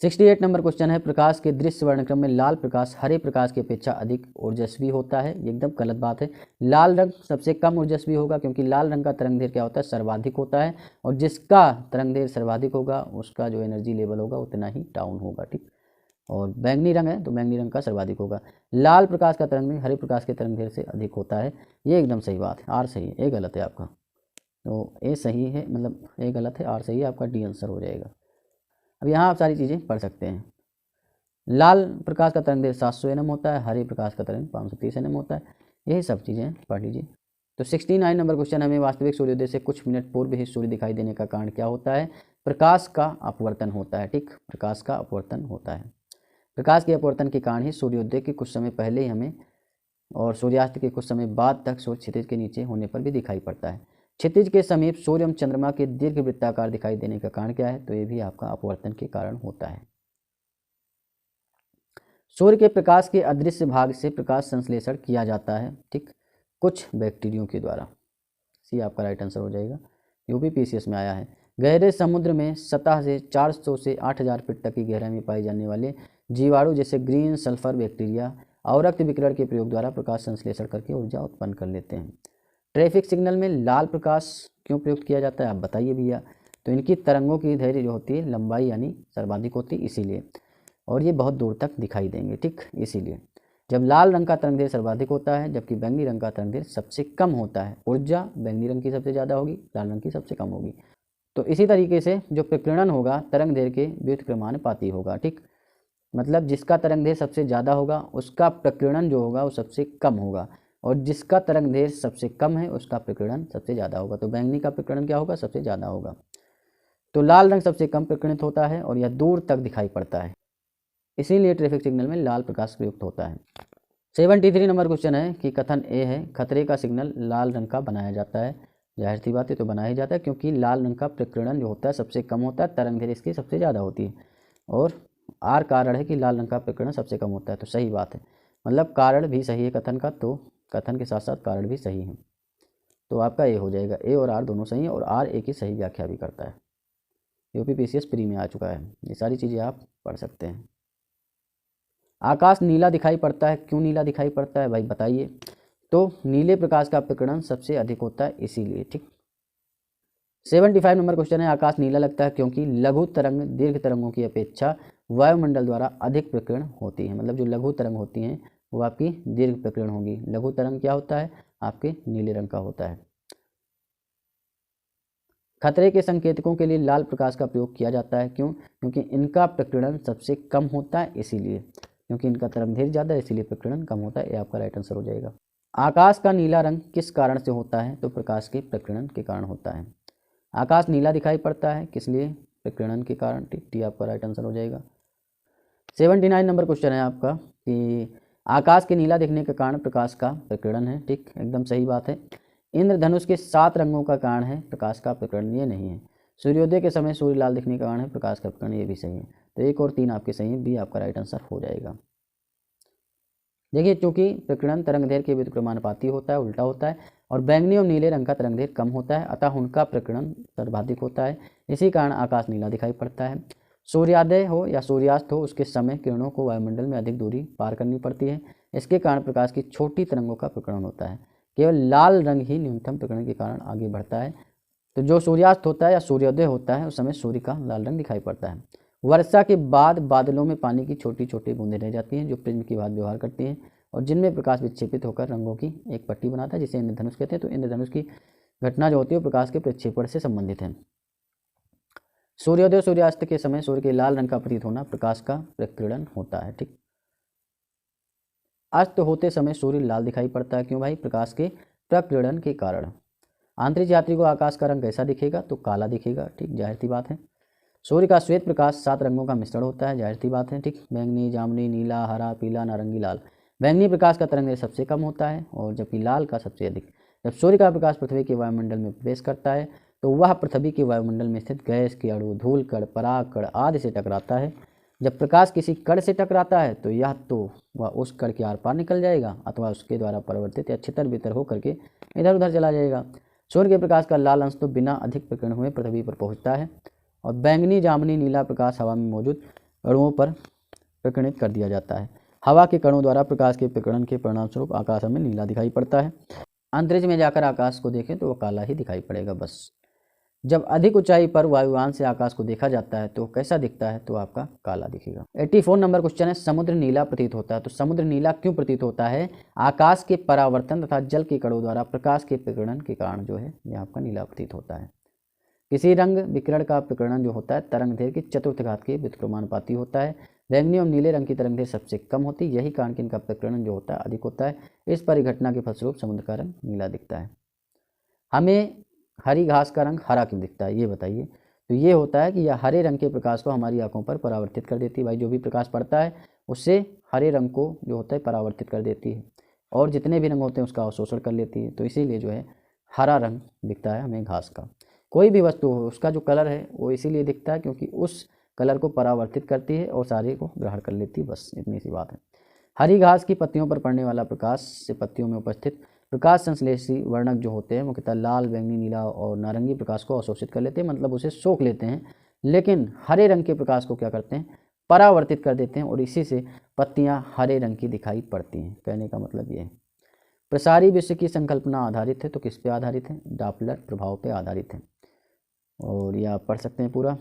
68 नंबर क्वेश्चन है, प्रकाश के दृश्य वर्णक्रम में लाल प्रकाश हरे प्रकाश की अपेक्षा अधिक ऊर्जस्वी होता है। ये एकदम गलत बात है। लाल रंग सबसे कम ऊर्जस्वी होगा क्योंकि लाल रंग का तरंगदैर्घ्य क्या होता है, सर्वाधिक होता है, और जिसका तरंगदैर्घ्य सर्वाधिक होगा उसका जो एनर्जी लेवल होगा उतना ही डाउन होगा। ठीक, और बैंगनी रंग है तो बैंगनी रंग का सर्वाधिक होगा। लाल प्रकाश का तरंगदैर्घ्य हरे प्रकाश के तरंगदैर्घ्य से अधिक होता है। ये एकदम सही बात है, आर सही है, ए गलत है आपका। तो ए सही है, मतलब ए गलत है, आर सही है, आपका डी आंसर हो जाएगा। अब यहाँ आप सारी चीज़ें पढ़ सकते हैं। लाल प्रकाश का तरंगदैर्घ्य 700 nm होता है, हरे प्रकाश का तरंग 530 nm होता है। यही सब चीज़ें पढ़ लीजिए। तो 69 नंबर क्वेश्चन, हमें वास्तविक सूर्योदय से कुछ मिनट पूर्व ही सूर्य दिखाई देने का कारण क्या होता है? प्रकाश का अपवर्तन होता है। ठीक, प्रकाश का अपवर्तन होता है। प्रकाश के अपवर्तन के कारण ही सूर्योदय के कुछ समय पहले ही हमें और सूर्यास्त के कुछ समय बाद तक सूर्य क्षितिज के नीचे होने पर भी दिखाई पड़ता है। क्षितिज के समीप सूर्य एवं चंद्रमा के दीर्घ वृत्ताकार दिखाई देने का कारण क्या है? तो ये भी आपका अपवर्तन के कारण होता है। सूर्य के प्रकाश के अदृश्य भाग से प्रकाश संश्लेषण किया जाता है। ठीक, कुछ बैक्टीरियों के द्वारा। सी आपका राइट आंसर हो जाएगा। यूपीपीसीएस में आया है। गहरे समुद्र में सतह से 400 से 8000 फीट तक की गहराई में पाए जाने वाले जीवाणु जैसे ग्रीन सल्फर बैक्टीरिया अवरक्त विकिरण के प्रयोग द्वारा प्रकाश संश्लेषण करके ऊर्जा उत्पन्न कर लेते हैं। ट्रैफिक सिग्नल में लाल प्रकाश क्यों प्रयुक्त किया जाता है, आप बताइए भैया? तो इनकी तरंगों की धैर्य जो होती है लंबाई यानी सर्वाधिक होती है इसीलिए, और ये बहुत दूर तक दिखाई देंगे। ठीक, इसीलिए जब लाल रंग का तरंगदैर्घ्य सर्वाधिक होता है जबकि बैंगनी रंग का तरंगदैर्घ्य सबसे कम होता है। ऊर्जा बैंगनी रंग की सबसे ज़्यादा होगी, लाल रंग की सबसे कम होगी। तो इसी तरीके से जो प्रकीर्णन होगा तरंगदैर्घ्य के व्युत्क्रमानुपाती होगा। ठीक, मतलब जिसका तरंगदैर्घ्य सबसे ज़्यादा होगा उसका प्रकीर्णन जो होगा वो सबसे कम होगा, और जिसका तरंगदैर्घ्य सबसे कम है उसका प्रकीर्णन सबसे ज़्यादा होगा। तो बैंगनी का प्रकीर्णन क्या होगा, सबसे ज़्यादा होगा। तो लाल रंग सबसे कम प्रकीर्णित होता है और यह दूर तक दिखाई पड़ता है, इसीलिए ट्रैफिक सिग्नल में लाल प्रकाश प्रयुक्त होता है। 73 नंबर क्वेश्चन है कि कथन ए है, खतरे का सिग्नल लाल रंग का बनाया जाता है। जाहिर सी बात है, तो बनाया ही जाता है क्योंकि लाल रंग का प्रकीर्णन जो होता है सबसे कम होता है, तरंगदैर्घ्य इसकी सबसे ज़्यादा होती है, और आर कारण है कि लाल रंग का प्रकीर्णन सबसे कम होता है। तो सही बात है, मतलब कारण भी सही है कथन का, तो कथन के साथ साथ कारण भी सही है। तो आपका ए हो जाएगा। ए और आर दोनों सही हैं, और आर ए की सही व्याख्या भी करता है। यूपीपीसीएस प्री में आ चुका है, ये सारी चीज़ें आप पढ़ सकते हैं। आकाश नीला दिखाई पड़ता है, क्यों नीला दिखाई पड़ता है भाई बताइए? तो नीले प्रकाश का प्रकीर्णन सबसे अधिक होता है इसीलिए। ठीक, 75 नंबर क्वेश्चन है, आकाश नीला लगता है क्योंकि लघु तरंग दीर्घ तरंगों की अपेक्षा वायुमंडल द्वारा अधिक प्रकीर्ण होती है। मतलब जो लघु तरंग होती हैं वो आपकी दीर्घ प्रकीर्ण होगी। लघु तरंग क्या होता है, आपके नीले रंग का होता है। खतरे के संकेतकों के लिए लाल प्रकाश का प्रयोग किया जाता है, क्यों? क्योंकि इनका प्रकीर्णन सबसे कम होता है इसीलिए, क्योंकि इनका तरंगदैर्घ्य ज़्यादा है इसीलिए प्रकीर्णन कम होता है। ये आपका राइट आंसर हो जाएगा। आकाश का नीला रंग किस कारण से होता है? तो प्रकाश के प्रकीर्णन के कारण होता है। आकाश नीला दिखाई पड़ता है किस लिए? प्रकीर्णन के कारण। टी आपका राइट आंसर हो जाएगा। 79 नंबर क्वेश्चन है आपका कि आकाश के नीला दिखने का कारण प्रकाश का प्रकीर्णन है। ठीक, एकदम सही बात है। इंद्रधनुष के 7 रंगों का कारण है प्रकाश का प्रकीर्णन, ये नहीं है। सूर्योदय के समय सूर्य लाल दिखने का कारण है प्रकाश का प्रकीर्णन, ये भी सही है। तो 1 और 3 आपके सही है, बी आपका राइट आंसर हो जाएगा। देखिए, चूंकि प्रकीर्णन तरंगदैर्घ्य के व्युत्क्रमानुपाती होता है, उल्टा होता है, और बैंगनी और नीले रंग का तरंगदैर्घ्य कम होता है, अतः उनका प्रकीर्णन सर्वाधिक होता है। इसी कारण आकाश नीला दिखाई पड़ता है। सूर्योदय हो या सूर्यास्त हो उसके समय किरणों को वायुमंडल में अधिक दूरी पार करनी पड़ती है। इसके कारण प्रकाश की छोटी तरंगों का प्रकीर्णन होता है। केवल लाल रंग ही न्यूनतम प्रकीर्णन के कारण आगे बढ़ता है। तो जो सूर्यास्त होता है या सूर्योदय होता है उस समय सूर्य का लाल रंग दिखाई पड़ता है। वर्षा के बाद बादलों में पानी की छोटी छोटी बूंदें रह जाती हैं जो प्रिज्म की भांति व्यवहार करती हैं और जिनमें प्रकाश विक्षेपित होकर रंगों की एक पट्टी बनाता है जिसे इंद्रधनुष कहते हैं। तो इंद्रधनुष की घटना जो होती है प्रकाश के प्रक्षेपण से संबंधित है। सूर्योदय सूर्यास्त के समय सूर्य के लाल रंग का प्रतीत होना प्रकाश का प्रकीर्णन होता है। ठीक, अस्त होते समय सूर्य लाल दिखाई पड़ता है, क्यों भाई? प्रकाश के प्रकीर्णन के कारण। आंतरिक यात्री को आकाश का रंग कैसा दिखेगा? तो काला दिखेगा। ठीक, जाहिर सी बात है। सूर्य का श्वेत प्रकाश 7 रंगों का मिश्रण होता है, जाहिर सी बात है। ठीक, बैंगनी, जामुनी, नीला, हरा, पीला, नारंगी, लाल। बैंगनी प्रकाश का तरंग सबसे कम होता है और जबकि लाल का सबसे अधिक। जब सूर्य का प्रकाश पृथ्वी के वायुमंडल में प्रवेश करता है तो वह पृथ्वी के वायुमंडल में स्थित गैस के अणु, धूल कण, पराग कण आदि से टकराता है जब प्रकाश किसी कण से टकराता है तो यह तो वह उस कण के आर पार निकल जाएगा अथवा उसके द्वारा परिवर्तित या छितर बितर होकर के इधर उधर चला जाएगा। सूर्य के प्रकाश का लाल अंश तो बिना अधिक प्रकीर्ण हुए पृथ्वी पर पहुंचता है और बैंगनी, जामुनी, नीला प्रकाश हवा में मौजूद अणुओं पर प्रकीर्णित कर दिया जाता है। हवा के कणों द्वारा प्रकाश के प्रकीर्णन के परिणामस्वरूप आकाश में नीला दिखाई पड़ता है। अंतरिक्ष में जाकर आकाश को देखें तो वह काला ही दिखाई पड़ेगा बस। जब अधिक ऊंचाई पर वायुयान से आकाश को देखा जाता है तो कैसा दिखता है? तो आपका काला दिखेगा। 84 नंबर क्वेश्चन है, समुद्र नीला प्रतीत होता है। तो समुद्र नीला क्यों प्रतीत होता है? आकाश के परावर्तन तथा जल के कणों द्वारा प्रकाश के प्रकीर्णन के कारण जो है यह आपका नीला प्रतीत होता है। किसी रंग विकिरण का प्रकीर्णन जो होता है तरंग दैर्घ्य की चतुर्थ घात के व्युत्क्रमानुपाती होता है। बैंगनी और नीले रंग की तरंग दैर्घ्य सबसे कम होती है, यही कारण कि इनका प्रकीर्णन जो होता है अधिक होता है। इस परिघटना के फलस्वरूप समुद्र का रंग नीला दिखता है। हमें हरी घास का रंग हरा क्यों दिखता है ये बताइए? तो ये होता है कि यह हरे रंग के प्रकाश को हमारी आंखों पर परावर्तित कर देती है। भाई जो भी प्रकाश पड़ता है उससे हरे रंग को जो होता है परावर्तित कर देती है और जितने भी रंग होते हैं उसका अवशोषण कर लेती है। तो इसीलिए जो है हरा रंग दिखता है हमें घास का। कोई भी वस्तु हो उसका जो कलर है वो इसीलिए दिखता है क्योंकि उस कलर को परावर्तित करती है और सारे को ग्रहण कर लेती है, बस इतनी सी बात है। हरी घास की पत्तियों पर पड़ने वाला प्रकाश से पत्तियों में उपस्थित प्रकाश संश्लेषी वर्णक जो होते हैं मुख्यतः लाल, बैंगनी, नीला और नारंगी प्रकाश को अवशोषित कर लेते हैं, मतलब उसे सोख लेते हैं। लेकिन हरे रंग के प्रकाश को क्या करते हैं? परावर्तित कर देते हैं और इसी से पत्तियां हरे रंग की दिखाई पड़ती हैं। कहने का मतलब ये है। प्रसारी विश्व की संकल्पना आधारित है तो किस पे आधारित है? डॉपलर प्रभाव पे आधारित है और ये आप पढ़ सकते हैं पूरा।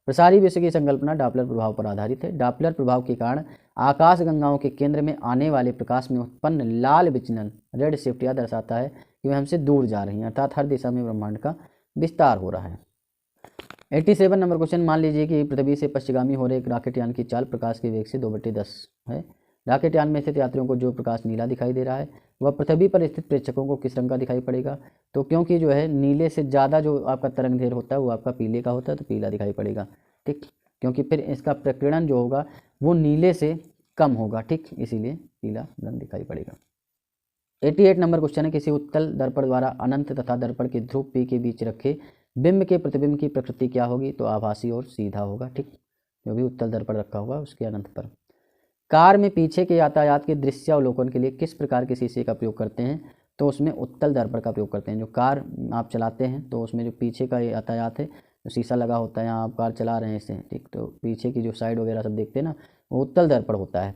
प्रसारी विश्व की संकल्पना डॉपलर प्रभाव पर आधारित है। डॉपलर प्रभाव के कारण आकाश गंगाओं के केंद्र में आने वाले प्रकाश में उत्पन्न लाल विचलन रेड शिफ्ट यह दर्शाता है कि वे हमसे दूर जा रही हैं, अर्थात हर दिशा में ब्रह्मांड का विस्तार हो रहा है। 87 नंबर क्वेश्चन, मान लीजिए कि पृथ्वी से पश्चिगामी हो रहे एक रॉकेट यान की चाल प्रकाश के वेग से 2/10 है। रॉकेट यान में स्थित यात्रियों को जो प्रकाश नीला दिखाई दे रहा है वह पृथ्वी पर स्थित प्रेक्षकों को किस रंग का दिखाई पड़ेगा? तो क्योंकि जो है नीले से ज़्यादा जो आपका तरंग दैर्घ्य होता है वो आपका पीले का होता है तो पीला दिखाई पड़ेगा, ठीक, क्योंकि फिर इसका प्रकीर्णन जो होगा वो नीले से कम होगा, ठीक, इसीलिए पीला रंग दिखाई पड़ेगा। 88 नंबर क्वेश्चन है, किसी उत्तल दर्पण द्वारा अनंत तथा दर्पण के ध्रुव P के बीच रखे बिंब के प्रतिबिंब की प्रकृति क्या होगी? तो आभासी और सीधा होगा, ठीक, जो भी उत्तल दर्पण रखा होगा उसके अनंत पर। कार में पीछे के यातायात के दृश्यावलोकन के लिए किस प्रकार के शीशे का प्रयोग करते हैं? तो उसमें उत्तल दर्पण का प्रयोग करते हैं। जो कार आप चलाते हैं तो उसमें जो पीछे का यातायात है जो शीशा लगा होता है, यहाँ आप कार चला रहे हैं इससे, ठीक, तो पीछे की जो साइड वगैरह सब देखते हैं ना वो उत्तल दर्पण होता है।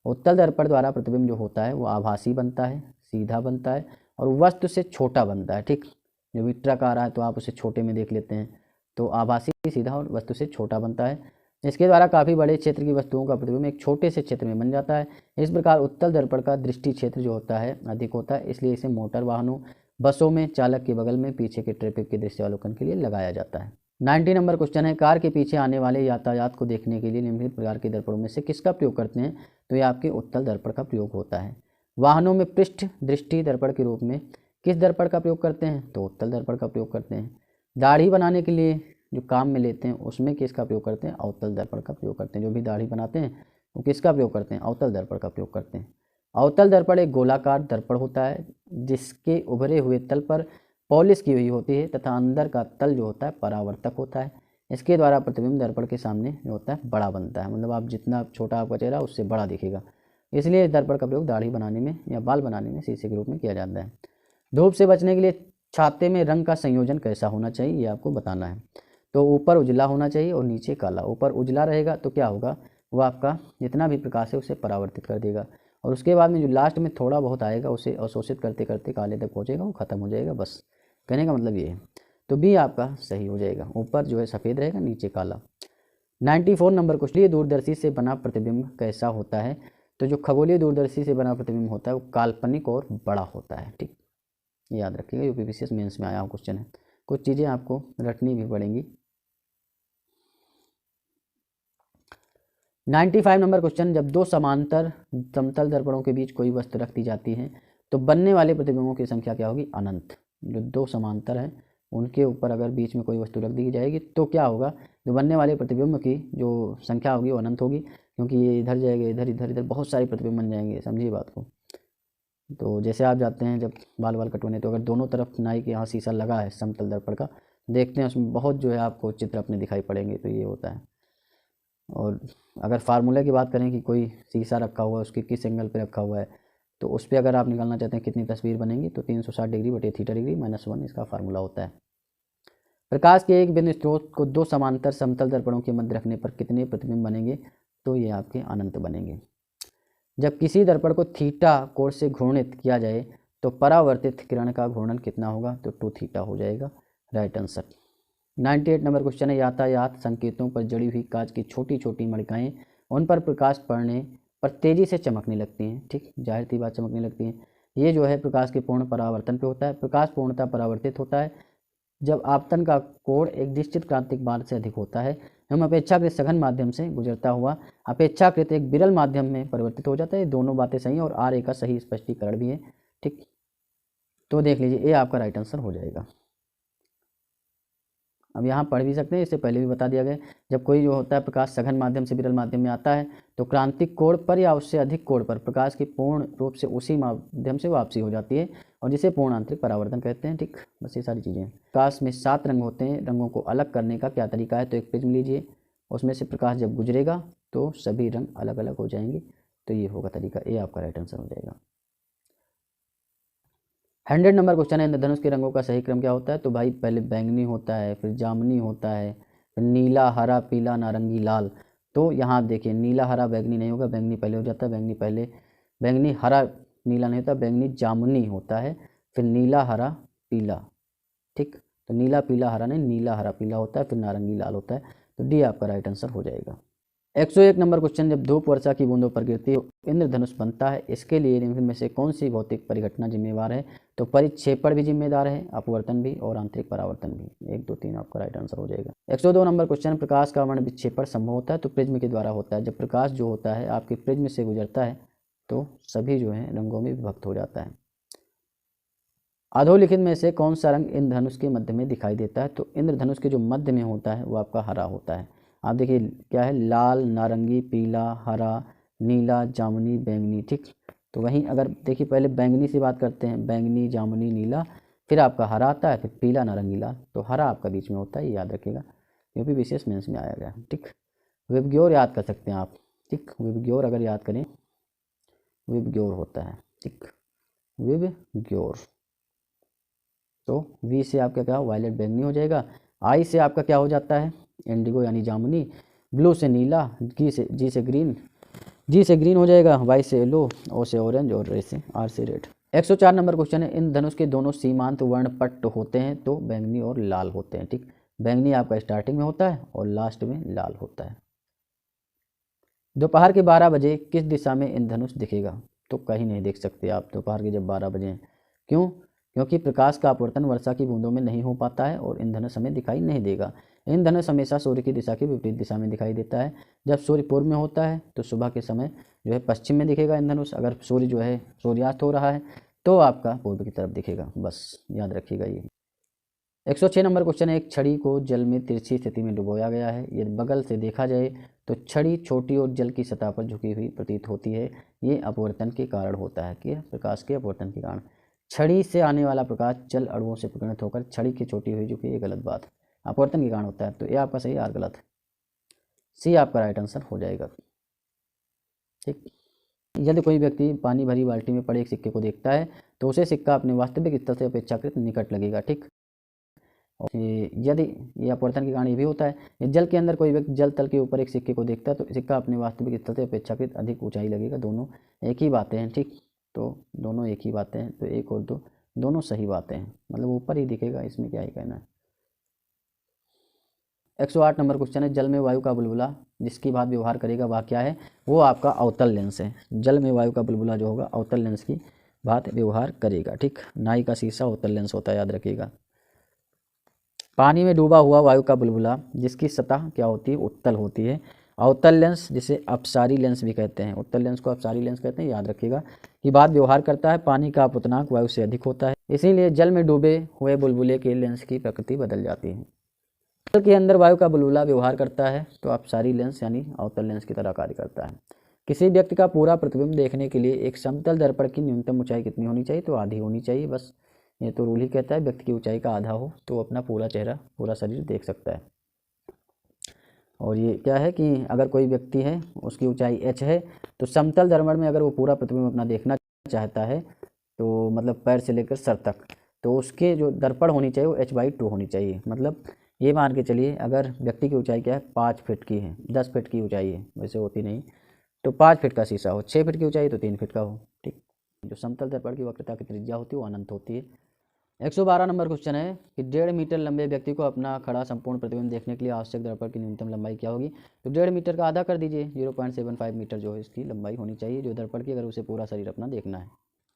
उत्तल दर्पण द्वारा प्रतिबिंब जो होता है वो आभासी बनता है, सीधा बनता है और वस्तु से छोटा बनता है, ठीक। जो भी ट्रक आ रहा है तो आप उसे छोटे में देख लेते हैं, तो आभासी, सीधा और वस्तु से छोटा बनता है। इसके द्वारा काफ़ी बड़े क्षेत्र की वस्तुओं का प्रतिबिंब एक छोटे से क्षेत्र में बन जाता है। इस प्रकार उत्तल दर्पण का दृष्टि क्षेत्र जो होता है अधिक होता है, इसलिए इसे मोटर वाहनों, बसों में चालक के बगल में पीछे के ट्रैफिक के दृश्यावलोकन के लिए लगाया जाता है। 90 नंबर क्वेश्चन है, कार के पीछे आने वाले यातायात को देखने के लिए निम्नलिखित प्रकार के दर्पणों में से किसका प्रयोग करते हैं? तो ये आपके उत्तल दर्पण का प्रयोग होता है। वाहनों में पृष्ठ दृष्टि दर्पण के रूप में किस दर्पण का प्रयोग करते हैं? तो उत्तल दर्पण का प्रयोग करते हैं। दाढ़ी बनाने के लिए जो काम में लेते हैं उसमें किसका प्रयोग करते हैं? अवतल दर्पण का प्रयोग करते हैं। जो भी दाढ़ी बनाते हैं वो किसका प्रयोग करते हैं? अवतल दर्पण का प्रयोग करते हैं। अवतल दर्पण एक गोलाकार दर्पण होता है जिसके उभरे हुए तल पर पॉलिश की हुई होती है तथा अंदर का तल जो होता है परावर्तक होता है। इसके द्वारा प्रतिबिंब दर्पण के सामने जो होता है बड़ा बनता है, मतलब आप जितना छोटा आपका चेहरा उससे बड़ा दिखेगा। इसलिए दर्पण का प्रयोग दाढ़ी बनाने में या बाल बनाने में शीशे के रूप में किया जाता है। धूप से बचने के लिए छाते में रंग का संयोजन कैसा होना चाहिए ये आपको बताना है। तो ऊपर उजला होना चाहिए और नीचे काला। ऊपर उजला रहेगा तो क्या होगा, वो आपका जितना भी प्रकाश है उसे परावर्तित कर देगा और उसके बाद में जो लास्ट में थोड़ा बहुत आएगा उसे अवशोषित करते करते काले तक पहुँचेगा, वो खत्म हो जाएगा। बस कहने का मतलब ये है। तो बी आपका सही हो जाएगा, ऊपर जो है सफ़ेद रहेगा नीचे काला। 94 नंबर क्वेश्चन, दूरदर्शी से बना प्रतिबिंब कैसा होता है? तो जो खगोलीय दूरदर्शी से बना प्रतिबिंब होता है वो काल्पनिक और बड़ा होता है, ठीक, याद रखिएगा। यूपीपीसीएस मेंस में आया हुआ क्वेश्चन है, कुछ चीज़ें आपको रटनी भी पड़ेंगी। 95 नंबर क्वेश्चन, जब दो समांतर समतल दर्पणों के बीच कोई वस्तु रख दी जाती है तो बनने वाले प्रतिबिंबों की संख्या क्या होगी? अनंत। जो दो समांतर हैं उनके ऊपर अगर बीच में कोई वस्तु रख दी जाएगी तो क्या होगा, जो बनने वाले प्रतिबिंब की जो संख्या होगी वो अनंत होगी, क्योंकि ये इधर जाएगा, इधर इधर इधर बहुत सारे प्रतिबिंब बन जाएंगे, समझिए बात को। तो जैसे आप जाते हैं जब बाल कटवाने, तो अगर दोनों तरफ नाई के यहाँ शीशा लगा है समतल दर्पण का, देखते हैं उसमें बहुत जो है आपको चित्र अपने दिखाई पड़ेंगे, तो ये होता है। और अगर फार्मूले की बात करें कि कोई शीशा रखा हुआ है उसके किस एंगल पे रखा हुआ है, तो उस पर अगर आप निकालना चाहते हैं कितनी तस्वीर बनेंगी, तो 360 डिग्री बटे थीटा डिग्री -1 इसका फार्मूला होता है। प्रकाश के एक बिंदु स्रोत को दो समांतर समतल दर्पणों के मध्य रखने पर कितने प्रतिबिंब बनेंगे, तो ये आपके अनंत बनेंगे। जब किसी दर्पण को थीटा कोण से घूर्णित किया जाए तो परावर्तित किरण का घूर्णन कितना होगा, तो 2 थीटा हो जाएगा, राइट आंसर। 98 नंबर क्वेश्चन है, यातायात संकेतों पर जड़ी हुई कांच की छोटी छोटी मणिकाएं उन पर प्रकाश पड़ने पर तेजी से चमकने लगती हैं, ठीक, जाहिर सी बात चमकने लगती हैं। ये जो है प्रकाश के पूर्ण परावर्तन पे होता है। प्रकाश पूर्णतः परावर्तित होता है जब आपतन का कोण एक निश्चित क्रांतिक मान से अधिक होता है एवं अपेक्षाकृत सघन माध्यम से गुजरता हुआ अपेक्षाकृत एक विरल माध्यम में परिवर्तित हो जाता है। दोनों बातें सही हैं और आर ए का सही स्पष्टीकरण भी है, ठीक। तो देख लीजिए ये आपका राइट आंसर हो जाएगा। अब यहाँ पढ़ भी सकते हैं, इससे पहले भी बता दिया गया, जब कोई जो होता है प्रकाश सघन माध्यम से विरल माध्यम में आता है तो क्रांतिक कोण पर या उससे अधिक कोण पर प्रकाश की पूर्ण रूप से उसी माध्यम से वापसी हो जाती है और जिसे पूर्ण आंतरिक परावर्तन कहते हैं, ठीक। बस ये सारी चीज़ें हैं। प्रकाश में 7 रंग होते हैं, रंगों को अलग करने का क्या तरीका है, तो एक प्रिज्म लीजिए, उसमें से प्रकाश जब गुजरेगा तो सभी रंग अलग अलग हो जाएंगे, तो ये होगा तरीका, ये आपका राइट आंसर हो जाएगा। 100 नंबर क्वेश्चन है, इंद्रधनुष के रंगों का सही क्रम क्या होता है, तो भाई पहले बैंगनी होता है, फिर जामुनी होता है, फिर नीला, हरा, पीला, नारंगी, लाल। तो यहाँ आप देखिए नीला, हरा, बैंगनी नहीं होगा, बैंगनी पहले हो जाता है, बैंगनी पहले, बैंगनी, हरा, नीला नहीं होता, बैंगनी जामुनी होता है, फिर नीला, हरा, पीला, ठीक। तो नीला, पीला, हरा नहीं, नीला, हरा, पीला होता है, फिर नारंगी, लाल होता है, तो डी आपका राइट आंसर हो जाएगा। 101 नंबर क्वेश्चन, जब धूप वर्षा की बूंदों पर गिरती है इंद्रधनुष बनता है, इसके लिए निम्न में से कौन सी भौतिक परिघटना जिम्मेवार है, तो परिक्षेपण भी जिम्मेदार है, अपवर्तन भी और आंतरिक परावर्तन भी। 1, 2, 3 आपका राइट आंसर हो जाएगा। 102 नंबर क्वेश्चन, प्रकाश का वर्ण विक्षेपण संभव होता है, तो प्रिज्म के द्वारा होता है। जब प्रकाश जो होता है आपके प्रिज्म से गुजरता है तो सभी जो है रंगों में विभक्त हो जाता है। अधोलिखित में से कौन सा रंग इंद्रधनुष के मध्य में दिखाई देता है, तो इंद्रधनुष के जो मध्य में होता है वो आपका हरा होता है। आप देखिए क्या है, लाल, नारंगी, पीला, हरा, नीला, जामुनी, बैंगनी, ठीक। तो वहीं अगर देखिए पहले बैंगनी से बात करते हैं, बैंगनी, जामुनी, नीला, फिर आपका हरा आता है, फिर पीला, नारंगी, लाल, तो हरा आपका बीच में होता है, ये याद रखिएगा, क्योंकि विशेष मेंस में आया गया, ठीक। विबग्योर याद कर सकते हैं आप, ठीक, विबग्योर अगर याद करें, विबग्योर होता है, ठीक, विबग्योर। तो वी से आपका क्या वायलेट बैंगनी हो जाएगा, आई से आपका क्या हो जाता है इंडिगो यानी जामुनी, ब्लू से नीला, जी से ग्रीन हो जाएगा, वाई से येलो, ओ से ऑरेंज और रे से आर से रेड। 104 नंबर क्वेश्चन है, इन धनुष के दोनों सीमांत वर्ण पट्ट होते हैं, तो बैंगनी और लाल होते हैं, ठीक। बैंगनी आपका स्टार्टिंग में होता है और लास्ट में लाल होता है। दोपहर के 12 बजे किस दिशा में इंद्रधनुष दिखेगा, तो कहीं नहीं देख सकते आप दोपहर के जब 12 बजे हैं। क्यों, क्योंकि प्रकाश का अपवर्तन वर्षा की बूंदों में नहीं हो पाता है और इंद्रधनुष हमें दिखाई नहीं देगा। इंद्रधनुष हमेशा सूर्य की दिशा की विपरीत दिशा में दिखाई देता है। जब सूर्य पूर्व में होता है तो सुबह के समय जो है पश्चिम में दिखेगा इंद्रधनुष, अगर सूर्य जो है सूर्यास्त हो रहा है तो आपका पूर्व की तरफ दिखेगा, बस याद रखिएगा ये। 106 नंबर क्वेश्चन है, एक छड़ी को जल में तिरछी स्थिति में डुबोया गया है, यदि बगल से देखा जाए तो छड़ी छोटी और जल की सतह पर झुकी हुई प्रतीत होती है। ये अपवर्तन के कारण होता है, कि प्रकाश के अपवर्तन के कारण छड़ी से आने वाला प्रकाश जल अणुओं से प्रकटित होकर छड़ी की छोटी हुई झुकी, ये गलत बात, अपवर्तन के कारण होता है, तो ये आपका सही आर गलत है, सी आपका राइट आंसर हो जाएगा, ठीक। यदि कोई व्यक्ति पानी भरी बाल्टी में पड़े एक सिक्के को देखता है तो उसे सिक्का अपने वास्तविक स्थल से अपेक्षाकृत निकट लगेगा, ठीक। यदि ये अपवर्तन के कारण ये भी होता है, जल के अंदर कोई व्यक्ति जल तल के ऊपर एक सिक्के को देखता है तो सिक्का अपने वास्तविक स्थल से अपेक्षाकृत अधिक ऊंचाई लगेगा, दोनों एक ही बातें हैं, ठीक। तो दोनों एक ही बातें हैं, तो 1 और 2 दोनों सही बातें हैं, मतलब ऊपर ही दिखेगा, इसमें क्या ही कहना है। 108 नंबर क्वेश्चन है, जल में वायु का बुलबुला जिसकी बात व्यवहार करेगा वह क्या है, वो आपका अवतल लेंस है। जल में वायु का बुलबुला जो होगा अवतल लेंस की बात व्यवहार करेगा, ठीक। नाई का शीशा अवतल लेंस होता है, याद रखिएगा। पानी में डूबा हुआ वायु का बुलबुला जिसकी सतह क्या होती है, उत्तल होती है। अवतल लेंस जिसे अपसारी लेंस भी कहते हैं, उत्तल लेंस को अपसारी लेंस कहते हैं, याद रखिएगा। कि बात व्यवहार करता है, पानी का अपवर्तनांक वायु से अधिक होता है, इसीलिए जल में डूबे हुए बुलबुले के लेंस की प्रकृति बदल जाती है। जल के अंदर वायु का बुलबुला व्यवहार करता है तो अपसारी लेंस यानी अवतल लेंस की तरह कार्य करता है। किसी व्यक्ति का पूरा प्रतिबिंब देखने के लिए एक समतल दर्पण की न्यूनतम ऊंचाई कितनी होनी चाहिए, तो आधी होनी चाहिए, बस ये तो रूल ही कहता है व्यक्ति की ऊंचाई का आधा हो तो अपना पूरा चेहरा पूरा शरीर देख सकता है। और ये क्या है कि अगर कोई व्यक्ति है उसकी ऊंचाई h है तो समतल दर्पण में अगर वो पूरा प्रतिबिंब अपना देखना चाहता है तो मतलब पैर से लेकर सर तक, तो उसके जो दर्पण होनी चाहिए वो h/2 होनी चाहिए। मतलब ये मान के चलिए अगर व्यक्ति की ऊंचाई क्या है 5 फीट की है, 10 फीट की ऊंचाई है, वैसे होती नहीं, तो 5 फीट का शीशा हो, 6 फीट की ऊंचाई तो 3 फीट का हो, ठीक। जो समतल दर्पण की वक्रता की त्रिज्या होती है वो अनंत होती है। 112 नंबर क्वेश्चन है कि 1.5 मीटर लंबे व्यक्ति को अपना खड़ा संपूर्ण प्रतिबिंब देखने के लिए आवश्यक दर्पण की न्यूनतम लंबाई क्या होगी? तो 1.5 मीटर का आधा कर दीजिए, 0.75 मीटर जो है इसकी लंबाई होनी चाहिए जो दर्पण की, अगर उसे पूरा शरीर अपना देखना है।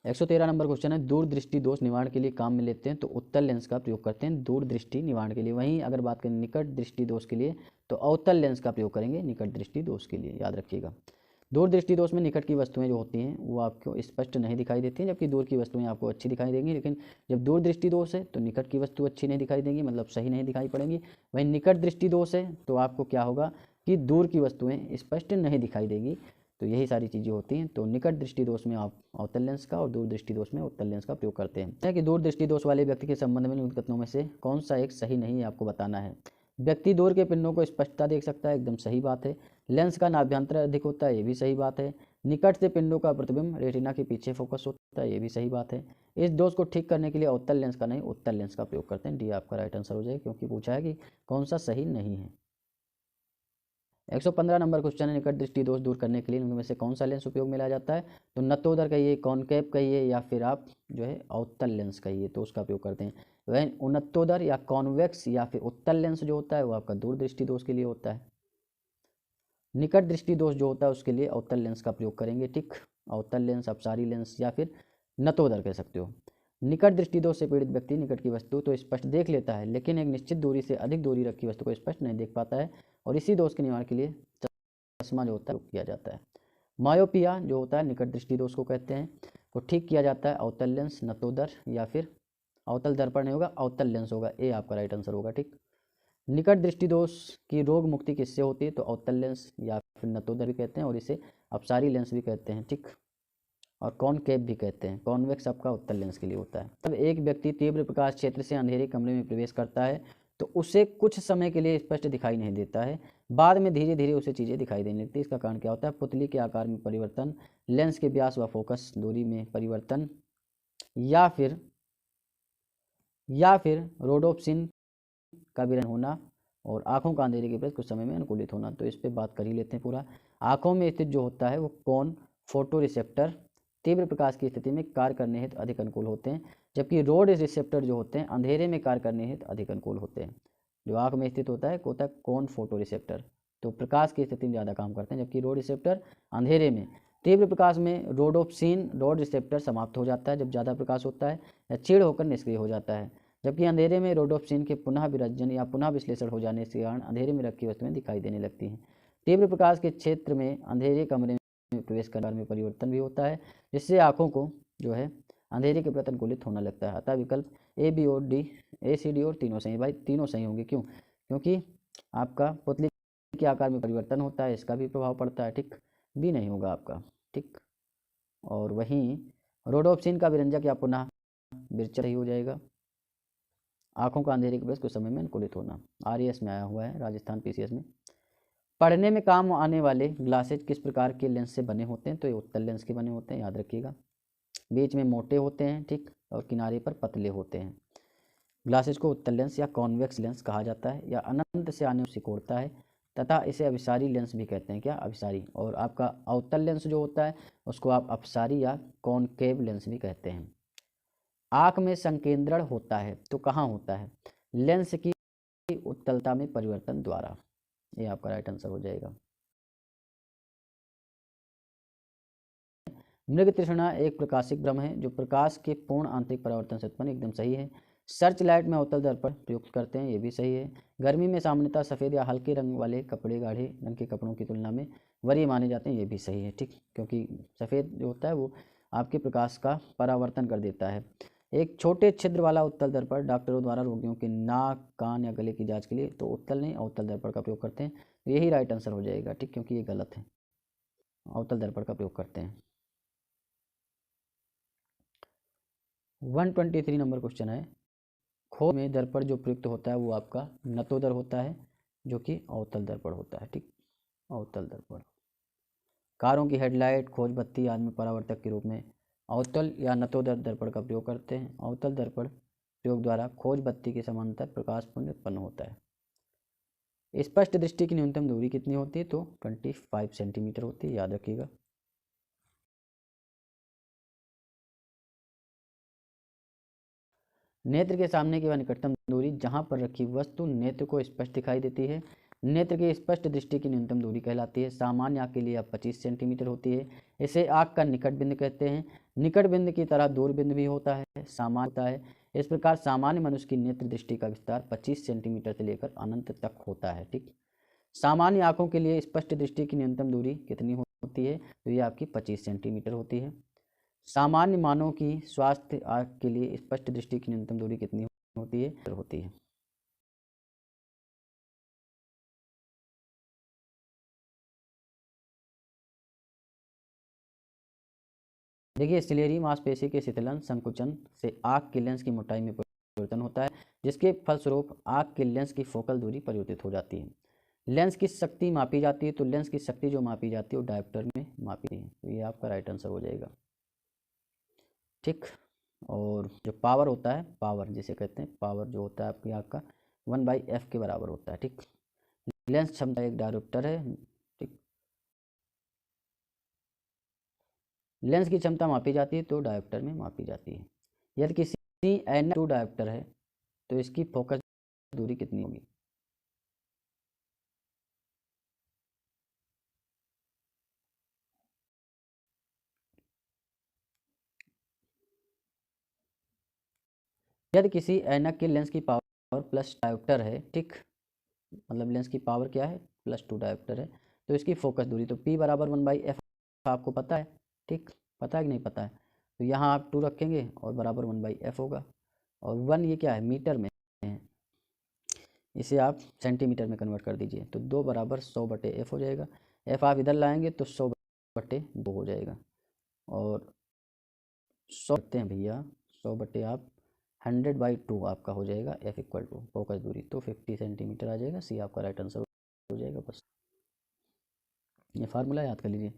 113 नंबर क्वेश्चन है, दूरदृष्टि दोष निवारण के लिए काम में लेते हैं तो उत्तल लेंस का प्रयोग करते हैं दूरदृष्टि निवारण के लिए। वहीं अगर बात करें निकट दृष्टि दोष के लिए तो अवतल लेंस का प्रयोग करेंगे निकट दृष्टि दोष के लिए, याद रखिएगा। दूर दृष्टि दोष में निकट की वस्तुएं जो होती हैं वो आपको स्पष्ट नहीं दिखाई देती हैं, जबकि दूर की वस्तुएं आपको अच्छी दिखाई देंगी। लेकिन जब दूर दृष्टि दोष है तो निकट की वस्तु अच्छी नहीं दिखाई देंगी, मतलब सही नहीं दिखाई पड़ेंगी। वहीं निकट दृष्टि दोष है तो आपको क्या होगा कि दूर की वस्तुएं स्पष्ट नहीं दिखाई देगी। तो यही सारी चीज़ें होती हैं। तो निकट दृष्टि दोष में आप अवतल लेंस का और दूर दृष्टि दोष में उत्तल लेंस का प्रयोग करते हैं। कि दूर दृष्टि दोष वाले व्यक्ति के संबंध में निम्नलिखित कथनों में से कौन सा एक सही नहीं है आपको बताना है। व्यक्ति दूर के पिंडों को स्पष्टता देख सकता है, एकदम सही बात है। लेंस का नाभ्यंतर अधिक होता है, ये भी सही बात है। निकट से पिंडों का प्रतिबिंब रेटिना के पीछे फोकस होता है, ये भी सही बात है। इस दोष को ठीक करने के लिए अवतल लेंस का नहीं उत्तल लेंस का प्रयोग करते हैं। डी आपका राइट आंसर हो जाएगा, क्योंकि पूछा है कि कौन सा सही नहीं है। 115 नंबर क्वेश्चन है, निकट दृष्टि दोष दूर करने के लिए इनमें से कौन सा लेंस उपयोग में लाया जाता है? तो नतोदर कहिए, कॉनकेव कहिए, या फिर आप जो है अवतल लेंस कहिए, तो उसका प्रयोग करते हैं। वह उन्नतोदर या कॉन्वेक्स या फिर उत्तल लेंस जो होता है वो आपका दूर दृष्टि दोष के लिए होता है। निकट दृष्टि दोष जो होता है उसके लिए अवतल लेंस का प्रयोग करेंगे, ठीक। अवतल लेंस, अपसारी लेंस या फिर नतोदर कह सकते हो। निकट दृष्टि दोष से पीड़ित व्यक्ति निकट की वस्तु तो स्पष्ट देख लेता है, लेकिन एक निश्चित दूरी से अधिक दूरी रखी वस्तु को स्पष्ट नहीं देख पाता है, और इसी दोष के निवारण के लिए चश्मा जो होता है किया जाता है। मायोपिया जो होता है निकट दृष्टि दोष को कहते हैं, वो ठीक किया जाता है अवतल लेंस, नतोदर या फिर अवतल दर्पण नहीं होगा, अवतल लेंस होगा। ए आपका राइट आंसर होगा, ठीक। निकट दृष्टि दोष की रोग मुक्ति किससे होती है? तो अवतल लेंस या फिर नतोदर भी कहते हैं, और इसे अपसारी लेंस भी कहते हैं, ठीक। और कॉनकेव भी कहते हैं। कॉन्वेक्स आपका उत्तल लेंस के लिए होता है। तब एक व्यक्ति तीव्र प्रकाश क्षेत्र से अंधेरे कमरे में प्रवेश करता है तो उसे कुछ समय के लिए स्पष्ट दिखाई नहीं देता है, बाद में धीरे धीरे उसे चीज़ें दिखाई देने लगती है। इसका कारण क्या होता है? पुतली के आकार में परिवर्तन, लेंस के व्यास व फोकस दूरी में परिवर्तन, या फिर रोडोप्सिन का विरन होना, और आंखों का अंधेरे के प्रति कुछ समय में अनुकूलित होना। तो इस पर बात कर ही लेते हैं पूरा। आंखों में स्थित जो होता है वो कौन फोटो रिसेप्टर तीव्र प्रकाश की स्थिति में कार्य करने हेतु अधिक अनुकूल होते हैं, जबकि रोड रिसेप्टर जो होते हैं अंधेरे में कार्य करने हेतु अधिक अनुकूल होते हैं। जो आंख में स्थित होता है कौन फोटो रिसेप्टर, तो प्रकाश की स्थिति में ज़्यादा काम करते हैं, जबकि रोड रिसेप्टर अंधेरे में। तीव्र प्रकाश में रोडोप्सिन रोड रिसेप्टर समाप्त हो जाता है जब ज़्यादा प्रकाश होता है या क्षीण होकर निष्क्रिय हो जाता है, जबकि अंधेरे में रोडोप्सिन के पुनः विरजन या पुनः विश्लेषण हो जाने के कारण अंधेरे में रखी वस्तुएं दिखाई देने लगती हैं। तीव्र प्रकाश के क्षेत्र में अंधेरे कमरे में प्रवेश करने में परिवर्तन भी होता है, जिससे आंखों को जो है अंधेरे के प्रति अनुकूलित होना लगता है। अतः विकल्प ए, बी और डी, ए, सी, डी और तीनों सही। भाई तीनों सही होंगे, क्यों? क्योंकि आपका पुतली के आकार में परिवर्तन होता है, इसका भी प्रभाव पड़ता है, ठीक। बी नहीं होगा आपका, ठीक। और वहीं रोडोप्सिन का विरंजक या पुनः विरचन ही हो जाएगा। आंखों का अंधेरे के प्रति कुछ समय में अनुकूलित होना, आरएएस में आया हुआ है, राजस्थान पीसीएस में। पढ़ने में काम आने वाले ग्लासेज किस प्रकार के लेंस से बने होते हैं? तो ये उत्तल लेंस के बने होते हैं, याद रखिएगा। बीच में मोटे होते हैं, ठीक, और किनारे पर पतले होते हैं। ग्लासेज को उत्तल लेंस या कॉन्वेक्स लेंस कहा जाता है, या अनंत से आने से सिकोड़ता है, तथा इसे अभिसारी लेंस भी कहते हैं। क्या? अभिसारी। और आपका अवतल लेंस जो होता है उसको आप अपसारी या कॉनकेव लेंस भी कहते हैं। आँख में संकेंद्रण होता है तो कहाँ होता है? लेंस की उत्तलता में परिवर्तन द्वारा। ये आपका राइट आंसर हो जाएगा। मृग तृष्णा एक प्रकाशिक भ्रम है जो प्रकाश के पूर्ण आंतरिक परावर्तन से उत्पन्न, एकदम सही है। सर्च लाइट में अवतल दर्पण प्रयुक्त करते हैं, ये भी सही है। गर्मी में सामान्यतः सफ़ेद या हल्के रंग वाले कपड़े गाढ़े रंग के कपड़ों की तुलना में वरीय माने जाते हैं, ये भी सही है, ठीक। क्योंकि सफ़ेद जो होता है वो आपके प्रकाश का परावर्तन कर देता है। एक छोटे छिद्र वाला उत्तल दर्पण डॉक्टरों द्वारा रोगियों के नाक, कान या गले की जांच के लिए तो उत्तल नहीं अवतल दर्पण का प्रयोग करते हैं, तो यही राइट आंसर हो जाएगा, ठीक, क्योंकि ये गलत है। अवतल दर्पण का प्रयोग करते हैं। 123 नंबर क्वेश्चन है, खोज में दर्पण जो प्रयुक्त होता है वो आपका नतोदर होता है, जो कि अवतल दर्पण होता है। ठीक, अवतल दर्पण। कारों की हेडलाइट, खोज बत्ती आदि में परावर्तक के रूप में अवतल या नतोदर दर्पण का प्रयोग करते हैं। अवतल दर्पण प्रयोग द्वारा खोज बत्ती के समांतर प्रकाश पुंज उत्पन्न होता है। स्पष्ट दृष्टि की न्यूनतम दूरी कितनी होती है? तो 25 सेंटीमीटर होती है, याद रखिएगा। नेत्र के सामने की वह निकटतम दूरी जहां पर रखी वस्तु नेत्र को स्पष्ट दिखाई देती है, नेत्र की स्पष्ट दृष्टि की न्यूनतम दूरी कहलाती है। सामान्य आंख के लिए यह 25 सेंटीमीटर होती है। इसे आंख का निकट बिंदु कहते हैं। निकट बिंदु की तरह दूर बिंदु भी होता है, सामान्य होता है। इस प्रकार सामान्य मनुष्य की नेत्र दृष्टि का विस्तार 25 सेंटीमीटर से लेकर अनंत तक होता है। ठीक, सामान्य आंखों के लिए स्पष्ट दृष्टि की न्यूनतम दूरी कितनी होती है? तो ये आपकी 25 सेंटीमीटर होती है। सामान्य मानव की स्वास्थ्य आंख के लिए स्पष्ट दृष्टि की न्यूनतम दूरी कितनी होती है? देखिए, सिलेरी मांसपेशी के शिथिलन संकुचन से आंख के लेंस की मोटाई में परिवर्तन होता है, जिसके फलस्वरूप आंख के लेंस की फोकल दूरी परिवर्तित हो जाती है। लेंस की शक्ति मापी जाती है, तो लेंस की शक्ति जो मापी जाती है वो डायोप्टर में मापी है। तो ये आपका राइट आंसर हो जाएगा। ठीक, और जो पावर होता है, पावर जिसे कहते हैं, पावर जो होता है आपकी आँख का 1/f के बराबर होता है। ठीक, लेंस क्षमता एक डायोप्टर है। ठीक, लेंस की क्षमता मापी जाती है तो डायोप्टर में मापी जाती है। यदि किसी एन 2 डायोप्टर है तो इसकी फोकस दूरी कितनी होगी? यदि किसी ऐनक के लेंस की पावर प्लस डायोप्टर है, ठीक, मतलब लेंस की पावर क्या है? +2 डायोप्टर है, तो इसकी फोकस दूरी तो P बराबर 1/f आपको पता है। ठीक, पता है कि नहीं पता है? तो यहाँ आप 2 रखेंगे और बराबर 1/f होगा। और 1 ये क्या है? मीटर में है, इसे आप सेंटीमीटर में कन्वर्ट कर दीजिए, तो 2 बराबर 100/f हो जाएगा। f आप इधर लाएंगे तो 100/2 हो जाएगा। और 100 रखते हैं भैया, 100 आप 100/2 आपका हो जाएगा f इक्वल टू फोकस दूरी, तो 50 सेंटीमीटर आ जाएगा। सी आपका राइट आंसर हो जाएगा। बस ये फार्मूला याद कर लीजिए।